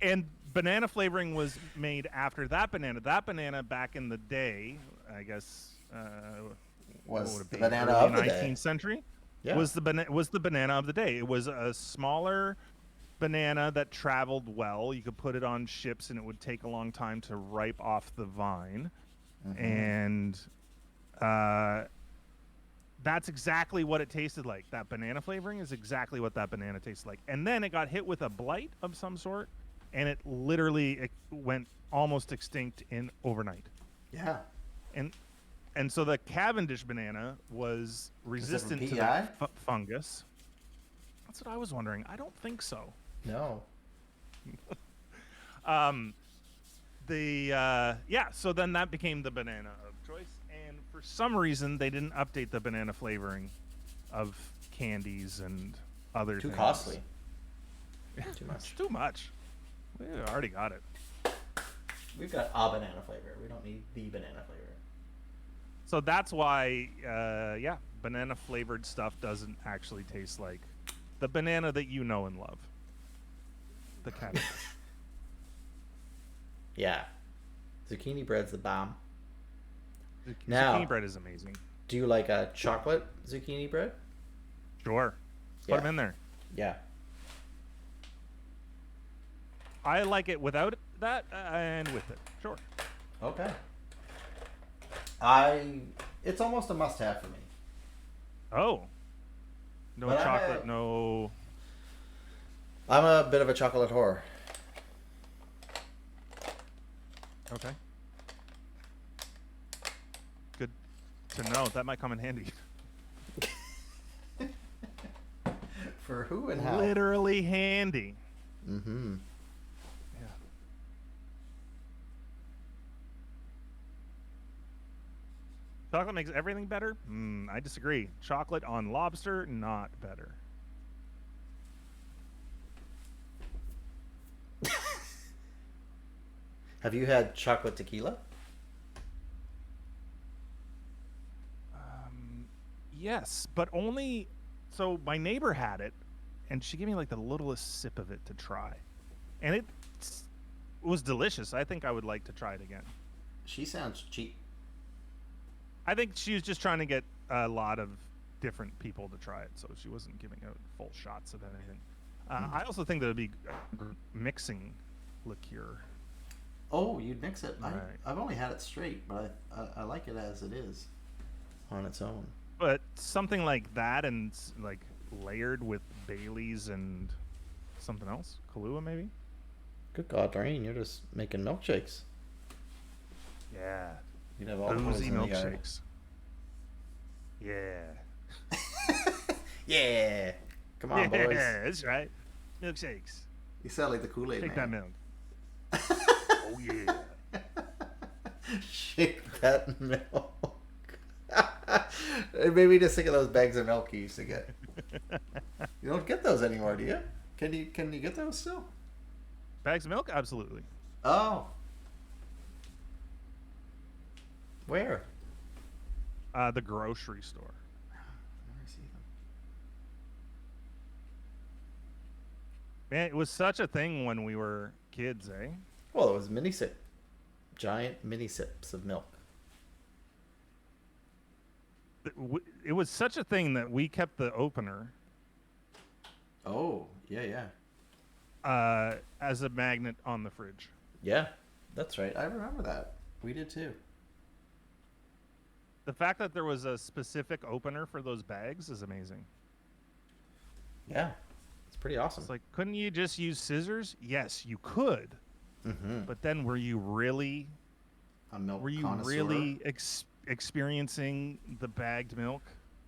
Speaker 1: And banana flavoring was made after that banana. That banana back in the day, I guess, what
Speaker 2: Was
Speaker 1: would it
Speaker 2: the
Speaker 1: be?
Speaker 2: banana
Speaker 1: Early
Speaker 2: of the day.
Speaker 1: 19th century.
Speaker 2: Yeah.
Speaker 1: Was the banana of the day. It was a smaller banana that traveled well. You could put it on ships, and it would take a long time to ripe off the vine. And that's exactly what it tasted like. That banana flavoring is exactly what that banana tastes like. And then it got hit with a blight of some sort, and it literally went almost extinct in overnight.
Speaker 2: Yeah.
Speaker 1: And so the Cavendish banana was resistant to
Speaker 2: PEI?
Speaker 1: the fungus. That's what I was wondering. I don't think so.
Speaker 2: No.
Speaker 1: So then that became the banana of choice, and for some reason they didn't update the banana flavoring of candies and other
Speaker 2: Too
Speaker 1: things.
Speaker 2: costly. Too much.
Speaker 1: It's too much. We already got it.
Speaker 2: We've got a banana flavor. We don't need the banana flavor.
Speaker 1: So that's why, banana flavored stuff doesn't actually taste like the banana that you know and love. The Cavendish.
Speaker 2: Yeah. Zucchini bread's the bomb.
Speaker 1: Now, zucchini bread is amazing.
Speaker 2: Do you like a chocolate zucchini bread?
Speaker 1: Sure. Put them in there.
Speaker 2: Yeah.
Speaker 1: I like it without that and with it. Sure.
Speaker 2: Okay. It's almost a must-have for me.
Speaker 1: Oh. No
Speaker 2: But
Speaker 1: chocolate, no...
Speaker 2: I'm a bit of a chocolate whore.
Speaker 1: Okay. Good to know. That might come in handy.
Speaker 2: For who and how?
Speaker 1: Literally handy.
Speaker 2: Mm-hmm.
Speaker 1: Yeah. Chocolate makes everything better? I disagree. Chocolate on lobster, not better.
Speaker 2: Have you had chocolate tequila?
Speaker 1: Yes, but only... So my neighbor had it, and she gave me like the littlest sip of it to try. And it was delicious. I think I would like to try it again.
Speaker 2: She sounds cheap.
Speaker 1: I think she was just trying to get a lot of different people to try it, so she wasn't giving out full shots of anything. I also think that would be mixing liqueur.
Speaker 2: Oh, you'd mix it.
Speaker 1: Right.
Speaker 2: I've only had it straight, but I like it as it is on its own.
Speaker 1: But something like that and like layered with Baileys and something else? Kahlua, maybe?
Speaker 2: Good God, Doreen, you're just making milkshakes.
Speaker 1: Yeah.
Speaker 2: You'd have all the
Speaker 1: Boozy
Speaker 2: in the yard.
Speaker 1: milkshakes. Yeah.
Speaker 2: Yeah. Come on, boys.
Speaker 1: Yeah, that's right. Milkshakes.
Speaker 2: You sound like the Kool-Aid
Speaker 1: Shake
Speaker 2: man.
Speaker 1: that milk. Oh, yeah.
Speaker 2: Shake that milk. Maybe just think of those bags of milk you used to get. You don't get those anymore, do you? Can you get those still?
Speaker 1: Bags of milk? Absolutely.
Speaker 2: Oh. Where?
Speaker 1: The grocery store.
Speaker 2: Never see them.
Speaker 1: Man, it was such a thing when we were kids, eh?
Speaker 2: Well, it was mini sip. Giant mini sips of milk.
Speaker 1: It was such a thing that we kept the opener
Speaker 2: Oh, yeah.
Speaker 1: as a magnet on the fridge.
Speaker 2: Yeah, that's right. I remember that. We did too.
Speaker 1: The fact that there was a specific opener for those bags is amazing.
Speaker 2: Yeah, it's pretty awesome.
Speaker 1: It's like, couldn't you just use scissors? Yes, you could.
Speaker 2: Mm-hmm.
Speaker 1: But then were you really
Speaker 2: A milk
Speaker 1: Were you
Speaker 2: connoisseur?
Speaker 1: really experiencing the bagged milk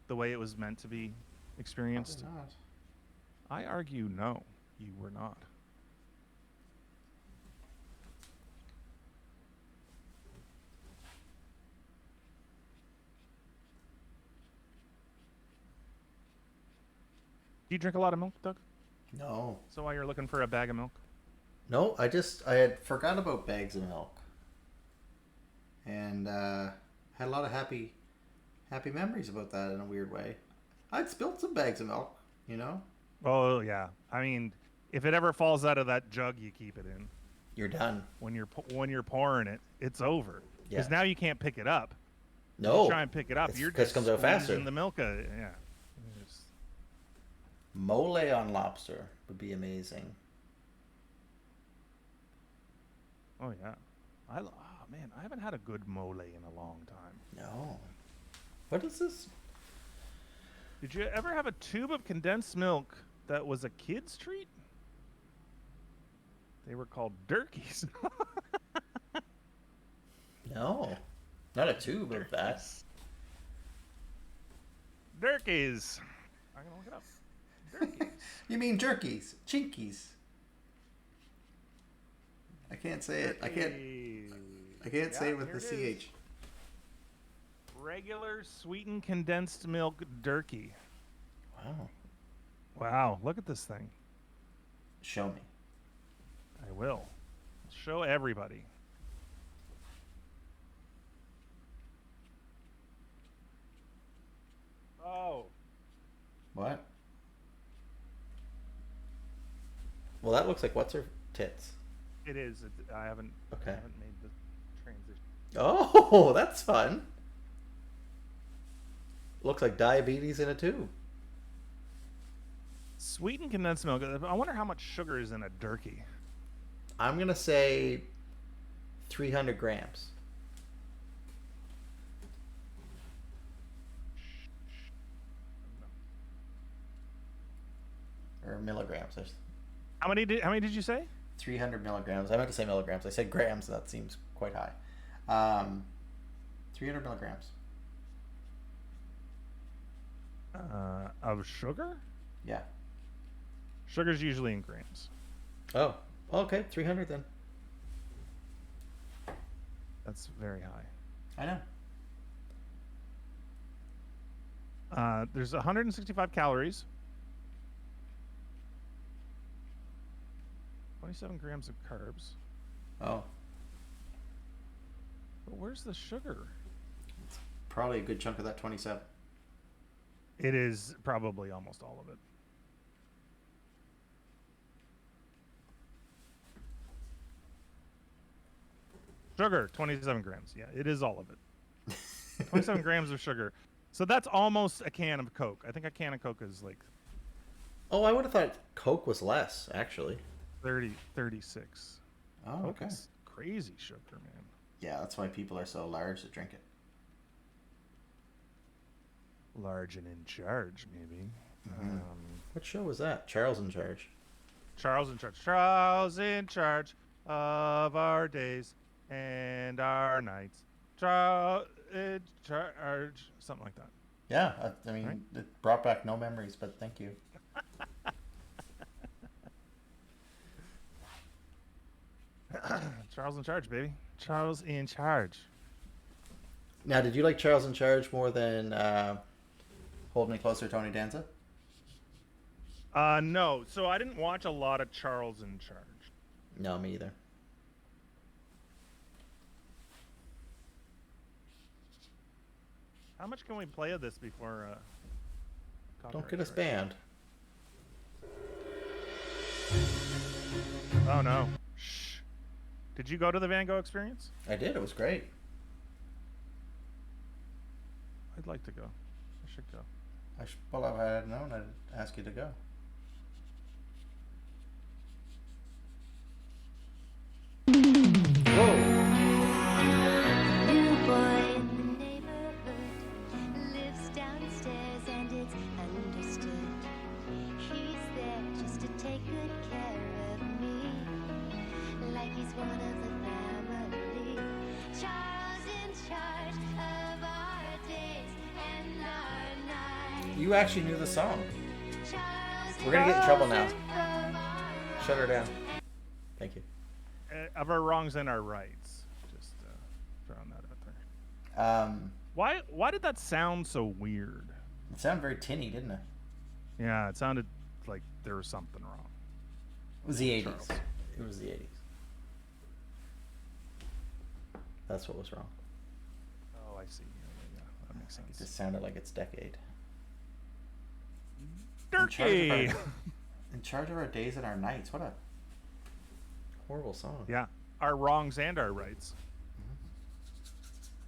Speaker 1: the way it was meant to be experienced?
Speaker 2: Probably not.
Speaker 1: I argue no, you were not. Do you drink a lot of milk, Doug?
Speaker 2: No.
Speaker 1: So while you're looking for a bag of milk?
Speaker 2: No, I had forgot about bags of milk. And had a lot of happy memories about that in a weird way. I'd spilled some bags of milk, you know?
Speaker 1: Oh, yeah. I mean, if it ever falls out of that jug you keep it in,
Speaker 2: You're done.
Speaker 1: when you're pouring it, it's over.
Speaker 2: Yeah.
Speaker 1: Because now you can't pick it up.
Speaker 2: No.
Speaker 1: You try and pick it up, you're
Speaker 2: because
Speaker 1: just
Speaker 2: it comes out faster.
Speaker 1: squeezing the milk. Yeah. Just-
Speaker 2: Mole on lobster would be amazing.
Speaker 1: Oh yeah. Oh man, I haven't had a good mole in a long time.
Speaker 2: No. What is this?
Speaker 1: Did you ever have a tube of condensed milk that was a kid's treat? They were called Durkeys.
Speaker 2: No. Not a tube of that.
Speaker 1: Durkeys. I'm gonna look it up. Durkeys.
Speaker 2: You mean jerkies? Chinkies. I can't say it. I can't say it with the CH.
Speaker 1: Regular sweetened condensed milk Durkee.
Speaker 2: Wow.
Speaker 1: Wow, look at this thing.
Speaker 2: Show me.
Speaker 1: I will. Show everybody. Oh.
Speaker 2: What? Well, that looks like what's her tits.
Speaker 1: It is. I haven't
Speaker 2: Okay.
Speaker 1: made the transition.
Speaker 2: Oh, that's fun. Looks like diabetes in a tube.
Speaker 1: Sweetened condensed milk. I wonder how much sugar is in a Durkee.
Speaker 2: I'm going to say 300 grams. Or milligrams.
Speaker 1: How many did you say?
Speaker 2: 300 milligrams. I meant to say milligrams. I said grams. That seems quite high. 300 milligrams.
Speaker 1: Of sugar?
Speaker 2: Yeah.
Speaker 1: Sugar's usually in grams.
Speaker 2: Oh. Okay. 300 then.
Speaker 1: That's very high.
Speaker 2: I know.
Speaker 1: There's 165 calories. 27 grams of carbs.
Speaker 2: Oh.
Speaker 1: But where's the sugar?
Speaker 2: Probably a good chunk of that 27.
Speaker 1: It is probably almost all of it. Sugar, 27 grams. Yeah, it is all of it. 27 grams of sugar. So that's almost a can of Coke. I think a can of Coke is like
Speaker 2: Oh, I would have thought Coke was less, actually.
Speaker 1: 36.
Speaker 2: Oh,
Speaker 1: Coke
Speaker 2: okay.
Speaker 1: is crazy sugar, man.
Speaker 2: Yeah, that's why people are so large to drink it.
Speaker 1: Large and in charge, maybe.
Speaker 2: Mm-hmm. What show was that? Charles in Charge.
Speaker 1: Charles in charge. Charles in charge of our days and our nights. Charles in charge. Something like that.
Speaker 2: Yeah, I mean,
Speaker 1: Right?
Speaker 2: it brought back no memories, but thank you.
Speaker 1: Charles in charge, baby. Charles in charge.
Speaker 2: Now, did you like Charles in Charge more than Hold Me Closer, Tony Danza?
Speaker 1: No. So I didn't watch a lot of Charles in charge.
Speaker 2: No, me either.
Speaker 1: How much can we play of this before?
Speaker 2: Don't get us
Speaker 1: strike?
Speaker 2: banned.
Speaker 1: Oh no. Shh. Did you go to the Van Gogh experience?
Speaker 2: I did. It was great.
Speaker 1: I'd like to go. I should go.
Speaker 2: Well, if I had known, I'd ask you to go. Whoa!
Speaker 3: New boy in the neighborhood lives downstairs and it's understood. He's there just to take good care of me, like he's one of the family. Charles in charge of our days and our nights.
Speaker 2: You actually knew the song.
Speaker 3: Charles
Speaker 2: We're gonna get in trouble now.
Speaker 3: of our
Speaker 2: Shut her down. Thank you.
Speaker 1: Of our wrongs and our rights. Just throwing that out there. Why did that sound so weird?
Speaker 2: It sounded very tinny, didn't it?
Speaker 1: Yeah, it sounded there was something wrong.
Speaker 2: It was the 80s.
Speaker 1: Charles.
Speaker 2: It was the 80s. That's what was wrong.
Speaker 1: Oh, I see. Yeah, that makes
Speaker 2: It
Speaker 1: sense.
Speaker 2: just sounded like its decade.
Speaker 1: Turkey.
Speaker 2: In charge of our days and our nights. What a horrible song.
Speaker 1: Yeah, our wrongs and our rights.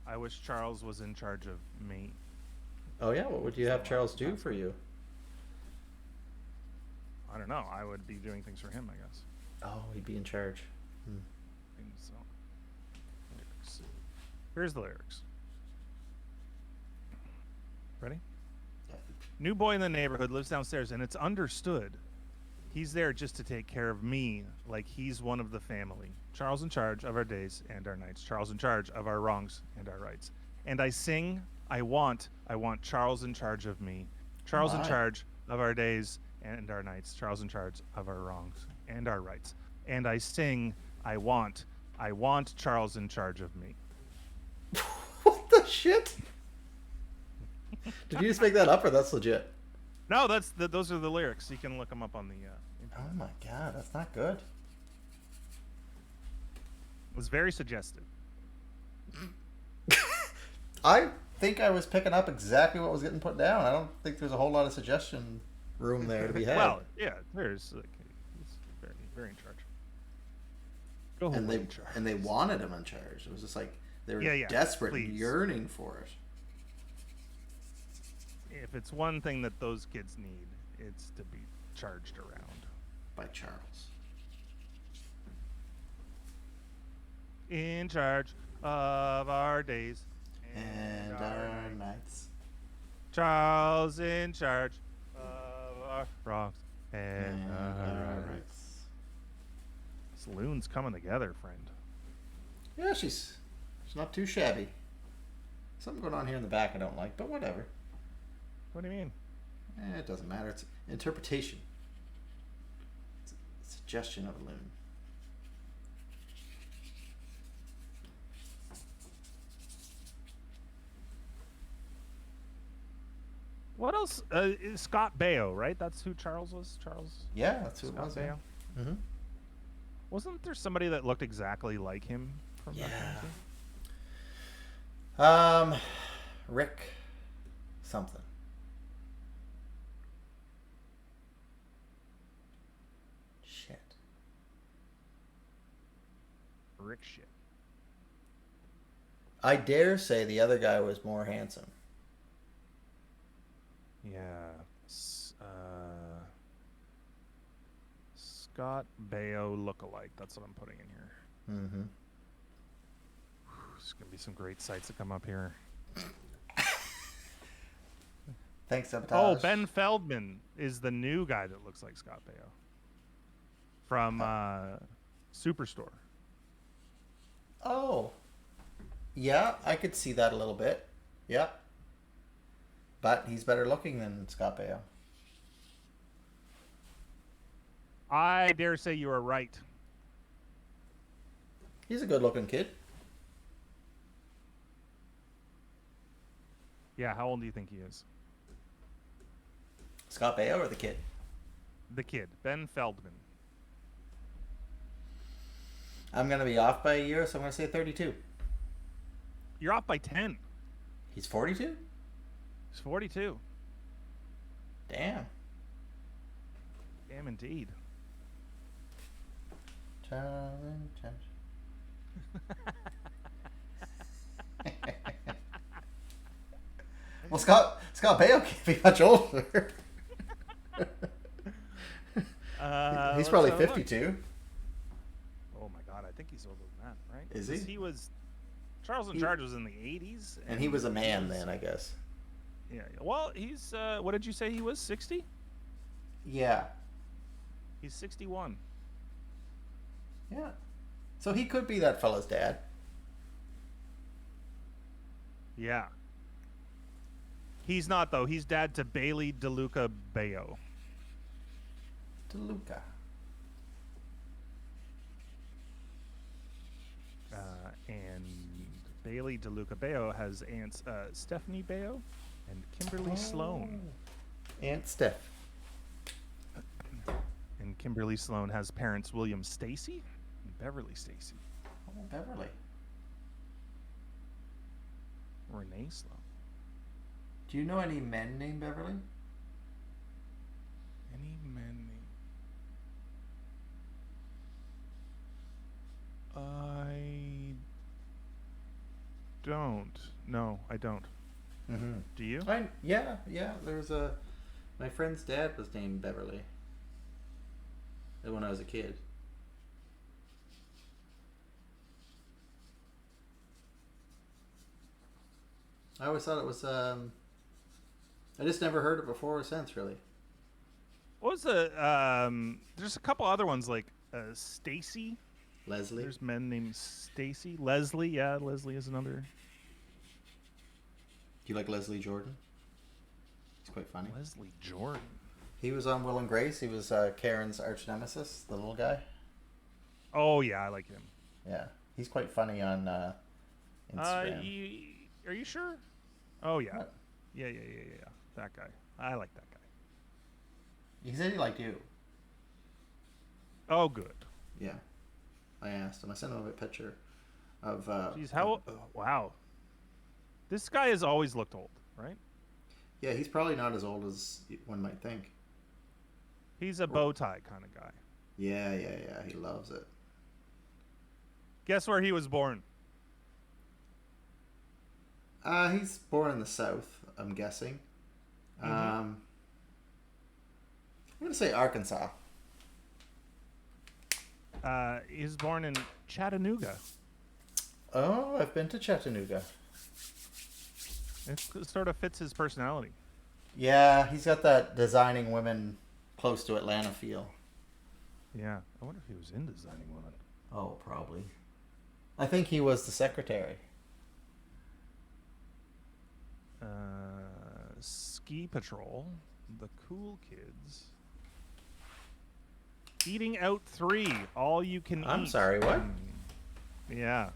Speaker 1: I wish Charles was in charge of me.
Speaker 2: Oh yeah, what would you have Charles do for you?
Speaker 1: I don't know. I would be doing things for him, I guess.
Speaker 2: Oh, he'd be in charge.
Speaker 1: I think so. Lyrics. Here's the lyrics. Ready?
Speaker 2: Yeah.
Speaker 1: New boy in the neighborhood lives downstairs, and it's understood. He's there just to take care of me, like he's one of the family. Charles in charge of our days and our nights. Charles in charge of our wrongs and our rights. And I sing, I want Charles in charge of me. Charles in
Speaker 2: My.
Speaker 1: charge of our days and our nights. Charles in charge of our wrongs and our rights. And I sing, I want Charles in charge of me.
Speaker 2: What the shit? Did you just make that up, or that's legit?
Speaker 1: No, those are the lyrics. You can look them up on the internet.
Speaker 2: Oh my god, that's not good.
Speaker 1: It was very suggestive.
Speaker 2: I think I was picking up exactly what was getting put down. I don't think there's a whole lot of suggestion room there to be had.
Speaker 1: Well, yeah, there's he's very, very in charge. Go
Speaker 2: and
Speaker 1: away, Charles.
Speaker 2: they wanted him in charge. It was just like they were
Speaker 1: Yeah,
Speaker 2: desperate and
Speaker 1: please.
Speaker 2: yearning for it.
Speaker 1: If it's one thing that those kids need, it's to be charged around.
Speaker 2: By Charles.
Speaker 1: In charge of our days
Speaker 2: And our nights.
Speaker 1: Charles in charge of our wrongs and our rights. This Loons coming together, friend.
Speaker 2: Yeah, she's not too shabby. Something going on here in the back I don't like, but whatever.
Speaker 1: What do you mean?
Speaker 2: It doesn't matter. It's interpretation. It's a suggestion of a loon.
Speaker 1: What else? Scott Baio, right? That's who Charles was? Charles?
Speaker 2: Yeah, that's who
Speaker 1: Scott
Speaker 2: it was.
Speaker 1: Baio?
Speaker 2: Mm-hmm.
Speaker 1: Wasn't there somebody that looked exactly like him from that time too?
Speaker 2: Rick something. Shit.
Speaker 1: Rick shit.
Speaker 2: I dare say the other guy was more handsome.
Speaker 1: Yeah. Scott Baio lookalike. That's what I'm putting in here.
Speaker 2: Mm-hmm.
Speaker 1: There's gonna be some great sites that come up here.
Speaker 2: Thanks,
Speaker 1: Oh,
Speaker 2: Sabotage.
Speaker 1: Ben Feldman is the new guy that looks like Scott Baio from Superstore.
Speaker 2: Oh. Yeah, I could see that a little bit. Yeah. But he's better looking than Scott Baio.
Speaker 1: I dare say you are right.
Speaker 2: He's a good looking kid.
Speaker 1: Yeah, how old do you think he is?
Speaker 2: Scott Baio or the kid?
Speaker 1: The kid, Ben Feldman.
Speaker 2: I'm going to be off by a year, so I'm going to say 32.
Speaker 1: You're off by 10.
Speaker 2: He's 42?
Speaker 1: He's 42.
Speaker 2: Damn.
Speaker 1: Damn indeed.
Speaker 2: Well, Scott Baio can't be much older. He's
Speaker 1: Let's
Speaker 2: probably
Speaker 1: have a look.
Speaker 2: 52.
Speaker 1: Oh my god, I think he's older than that, right?
Speaker 2: Is he?
Speaker 1: 'Cause He was. Charles in Charge was in the 80s.
Speaker 2: And he was a man then, I guess.
Speaker 1: Yeah. Well, he's. What did you say he was? 60?
Speaker 2: Yeah.
Speaker 1: He's 61.
Speaker 2: Yeah. So he could be that fella's dad.
Speaker 1: Yeah. He's not, though. He's dad to Bailey DeLuca Baio.
Speaker 2: DeLuca.
Speaker 1: And Bailey DeLuca Baio has aunts Stephanie Baio and Kimberly Sloan.
Speaker 2: Aunt Steph.
Speaker 1: Kimberly Sloan has parents William Stacy and Beverly Stacy.
Speaker 2: Oh, Beverly.
Speaker 1: Renee Sloan.
Speaker 2: Do you know any men named Beverly?
Speaker 1: Any men named... I don't. No, I don't.
Speaker 2: Mm-hmm.
Speaker 1: Do you?
Speaker 2: Yeah. There's my friend's dad was named Beverly. When I was a kid. I always thought it was. I just never heard it before or since, really.
Speaker 1: What was the? There's a couple other ones like Stacy.
Speaker 2: Leslie.
Speaker 1: There's men named Stacy. Leslie, yeah, Leslie is another.
Speaker 2: Do you like Leslie Jordan? He's quite funny.
Speaker 1: Leslie Jordan.
Speaker 2: He was on Will and Grace. He was Karen's arch nemesis, the little guy.
Speaker 1: Oh yeah, I like him.
Speaker 2: Yeah, he's quite funny on Instagram.
Speaker 1: Are you sure? Oh yeah.
Speaker 2: What?
Speaker 1: Yeah. That guy. I like that guy.
Speaker 2: He said he liked you.
Speaker 1: Oh good.
Speaker 2: Yeah, I asked him. I sent him a picture of.
Speaker 1: Jeez, how? Wow. This guy has always looked old, right?
Speaker 2: Yeah, he's probably not as old as one might think.
Speaker 1: He's a bow tie kind of guy.
Speaker 2: Yeah. He loves it.
Speaker 1: Guess where he was born?
Speaker 2: He's born in the South, I'm guessing. I'm going to say Arkansas.
Speaker 1: He was born in Chattanooga.
Speaker 2: Oh, I've been to Chattanooga.
Speaker 1: It sort of fits his personality.
Speaker 2: Yeah, he's got that designing women close to Atlanta feel.
Speaker 1: Yeah. I wonder if he was in designing women.
Speaker 2: Oh, probably. I think he was the secretary.
Speaker 1: Ski Patrol, The Cool Kids, Eating Out 3, All You Can Eat.
Speaker 2: I'm sorry, what?
Speaker 1: Yeah.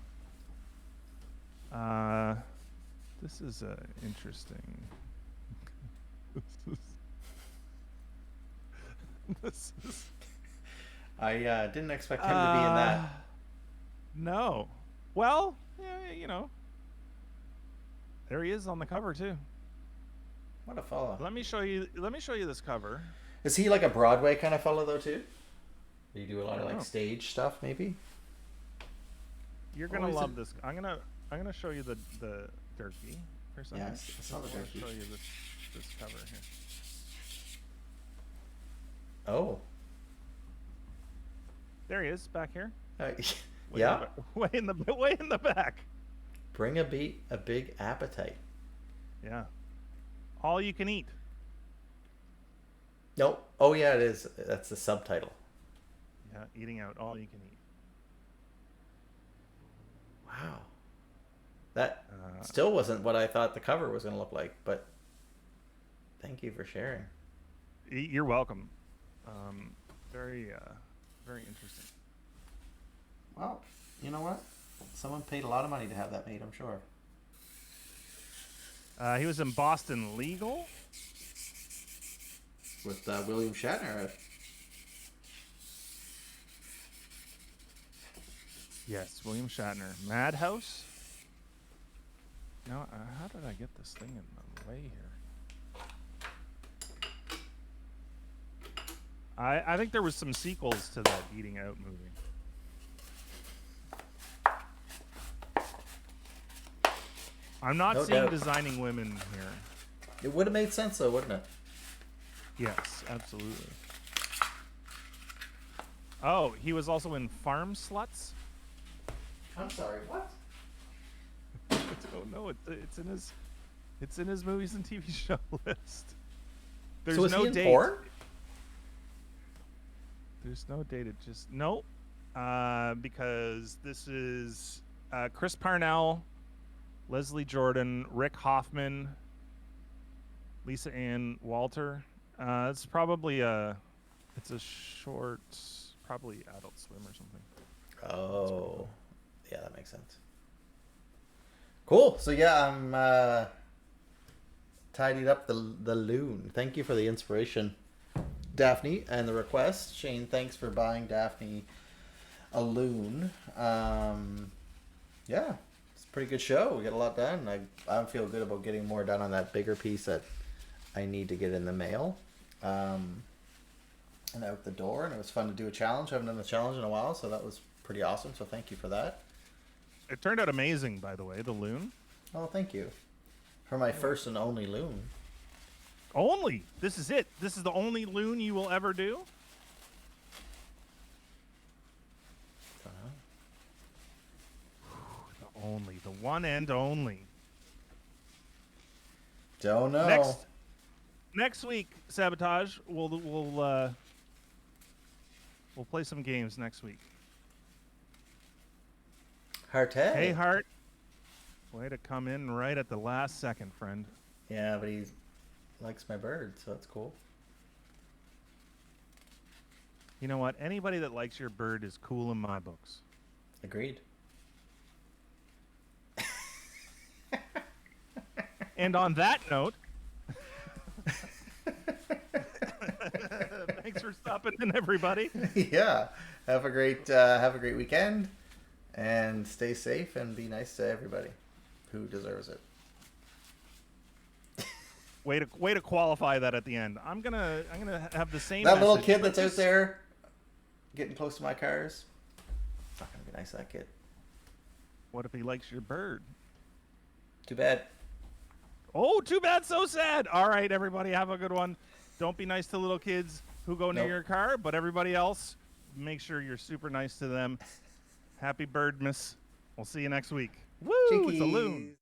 Speaker 1: This is interesting. This is...
Speaker 2: I didn't expect him to be in that.
Speaker 1: No. Well, yeah, you know. There he is on the cover too.
Speaker 2: What a fellow.
Speaker 1: Let me show you this cover.
Speaker 2: Is he like a Broadway kind of fellow though too? Do you do a lot of
Speaker 1: don't
Speaker 2: like
Speaker 1: know.
Speaker 2: stage stuff maybe?
Speaker 1: You're gonna
Speaker 2: is
Speaker 1: love
Speaker 2: it?
Speaker 1: this. I'm gonna show you the turkey for a second.
Speaker 2: Yeah, I saw the
Speaker 1: I wanna
Speaker 2: turkey.
Speaker 1: show you this cover here.
Speaker 2: Oh.
Speaker 1: There he is back here.
Speaker 2: Yeah.
Speaker 1: Way in the back.
Speaker 2: Bring a big appetite.
Speaker 1: Yeah. All you can eat.
Speaker 2: Nope. Oh yeah, it is. That's the subtitle.
Speaker 1: Yeah, eating out all you can eat.
Speaker 2: Wow. That still wasn't what I thought the cover was going to look like, but thank you for sharing.
Speaker 1: You're welcome. Very interesting.
Speaker 2: Well, you know what? Someone paid a lot of money to have that made, I'm sure.
Speaker 1: He was in Boston Legal.
Speaker 2: With William Shatner.
Speaker 1: Yes, William Shatner. Madhouse. Now, how did I get this thing in the way here? I think there was some sequels to that Eating Out movie. I'm not
Speaker 2: No
Speaker 1: seeing
Speaker 2: doubt.
Speaker 1: designing women here.
Speaker 2: It would have made sense though, wouldn't it?
Speaker 1: Yes, absolutely. Oh, he was also in Farm Sluts.
Speaker 2: I'm sorry, what?
Speaker 1: Oh no, it's in his movies and TV show list. There's
Speaker 2: So is
Speaker 1: no
Speaker 2: he in
Speaker 1: date.
Speaker 2: porn?
Speaker 1: There's no date. It just nope. Because this is Chris Parnell, Leslie Jordan, Rick Hoffman, Lisa Ann Walter. It's probably it's a short, probably Adult Swim or something.
Speaker 2: Oh, yeah, that makes sense. Cool. So yeah, I'm tidied up the loon. Thank you for the inspiration Daphne and the request. Shane, thanks for buying Daphne a loon. Yeah, it's a pretty good show. We get a lot done. I feel good about getting more done on that bigger piece that I need to get in the mail. And out the door. And it was fun to do a challenge. I haven't done a challenge in a while, so that was pretty awesome. So thank you for that.
Speaker 1: It turned out amazing, by the way, the loon.
Speaker 2: Oh, thank you. For my first and only loon.
Speaker 1: Only? This is it? This is the only loon you will ever do? The only. The one and only.
Speaker 2: Don't know.
Speaker 1: Next week, Sabotage, we'll play some games next week.
Speaker 2: Heartay.
Speaker 1: Hey, Hart. Way to come in right at the last second, friend.
Speaker 2: Yeah, but he likes my bird, so that's cool.
Speaker 1: You know what? Anybody that likes your bird is cool in my books.
Speaker 2: Agreed.
Speaker 1: And on that note, thanks for stopping in, everybody.
Speaker 2: Yeah. Have a great weekend, and stay safe and be nice to everybody who deserves it.
Speaker 1: Way to qualify that at the end. I'm gonna have the same.
Speaker 2: That little
Speaker 1: message,
Speaker 2: kid
Speaker 1: but
Speaker 2: that's out
Speaker 1: just-
Speaker 2: there getting close to my cars. It's not gonna be nice to that kid.
Speaker 1: What if he likes your bird?
Speaker 2: Too bad.
Speaker 1: Oh, too bad. So sad. All right, everybody, have a good one. Don't be nice to little kids who go near
Speaker 2: Nope.
Speaker 1: your car, but everybody else, make sure you're super nice to them. Happy Birdmas. We'll see you next week. Woo! It's a loon.